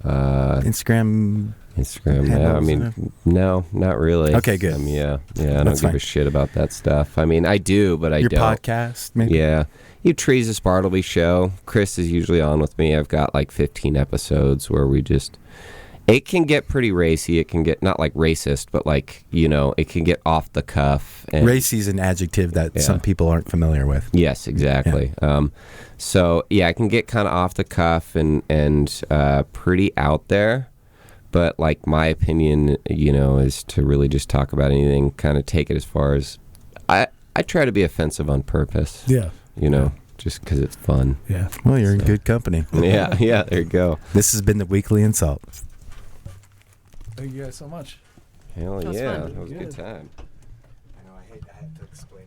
[SPEAKER 1] Instagram.
[SPEAKER 5] Instagram. Yeah, I
[SPEAKER 1] handles,
[SPEAKER 5] mean, no, not really.
[SPEAKER 1] Okay, good.
[SPEAKER 5] Yeah, I don't
[SPEAKER 1] That's
[SPEAKER 5] give
[SPEAKER 1] fine.
[SPEAKER 5] a shit about that stuff. I mean, I do, but I
[SPEAKER 1] Your
[SPEAKER 5] don't.
[SPEAKER 1] podcast, maybe?
[SPEAKER 5] Yeah. You Treesus Bartleby show. Chris is usually on with me. I've got like 15 episodes where we just... It can get pretty racy. It can get, not like racist, but like, it can get off the cuff. And
[SPEAKER 1] Racy is an adjective that some people aren't familiar with.
[SPEAKER 5] Yes, exactly. So, yeah, it can get kind of off the cuff and pretty out there. But, like, my opinion, is to really just talk about anything, kind of take it as far as... I try to be offensive on purpose.
[SPEAKER 2] Yeah.
[SPEAKER 5] Just because it's fun.
[SPEAKER 2] Yeah.
[SPEAKER 1] Well, you're in good company.
[SPEAKER 5] Yeah, there you go.
[SPEAKER 1] This has been the Weekly InSalt.
[SPEAKER 2] Thank you guys so much.
[SPEAKER 5] Hell
[SPEAKER 3] That was
[SPEAKER 5] yeah,
[SPEAKER 3] fun.
[SPEAKER 5] that was a good time.
[SPEAKER 1] I know, I have to explain,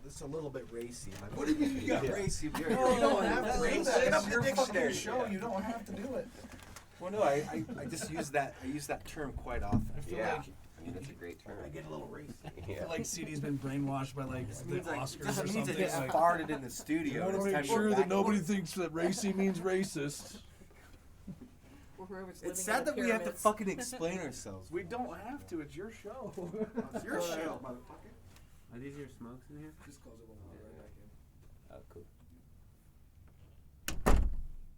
[SPEAKER 1] this is a little bit racy. What do you mean you got racy? You don't have to race. It's your fucking show. You don't have to do it. Well, no, I just use that. I use that term quite often.
[SPEAKER 5] Yeah. I mean, that's a great term.
[SPEAKER 1] I get a little racy.
[SPEAKER 5] Yeah.
[SPEAKER 2] Like CD's been brainwashed by like the Oscars or something.
[SPEAKER 1] farted in the studio.
[SPEAKER 2] I want to make sure that nobody thinks that racy means racist.
[SPEAKER 1] It's sad that we have to fucking explain ourselves.
[SPEAKER 2] We don't have to. It's your show.
[SPEAKER 1] It's your show, motherfucker.
[SPEAKER 4] Are these your smokes in here?
[SPEAKER 2] Just close it one right back in.
[SPEAKER 4] Oh, cool.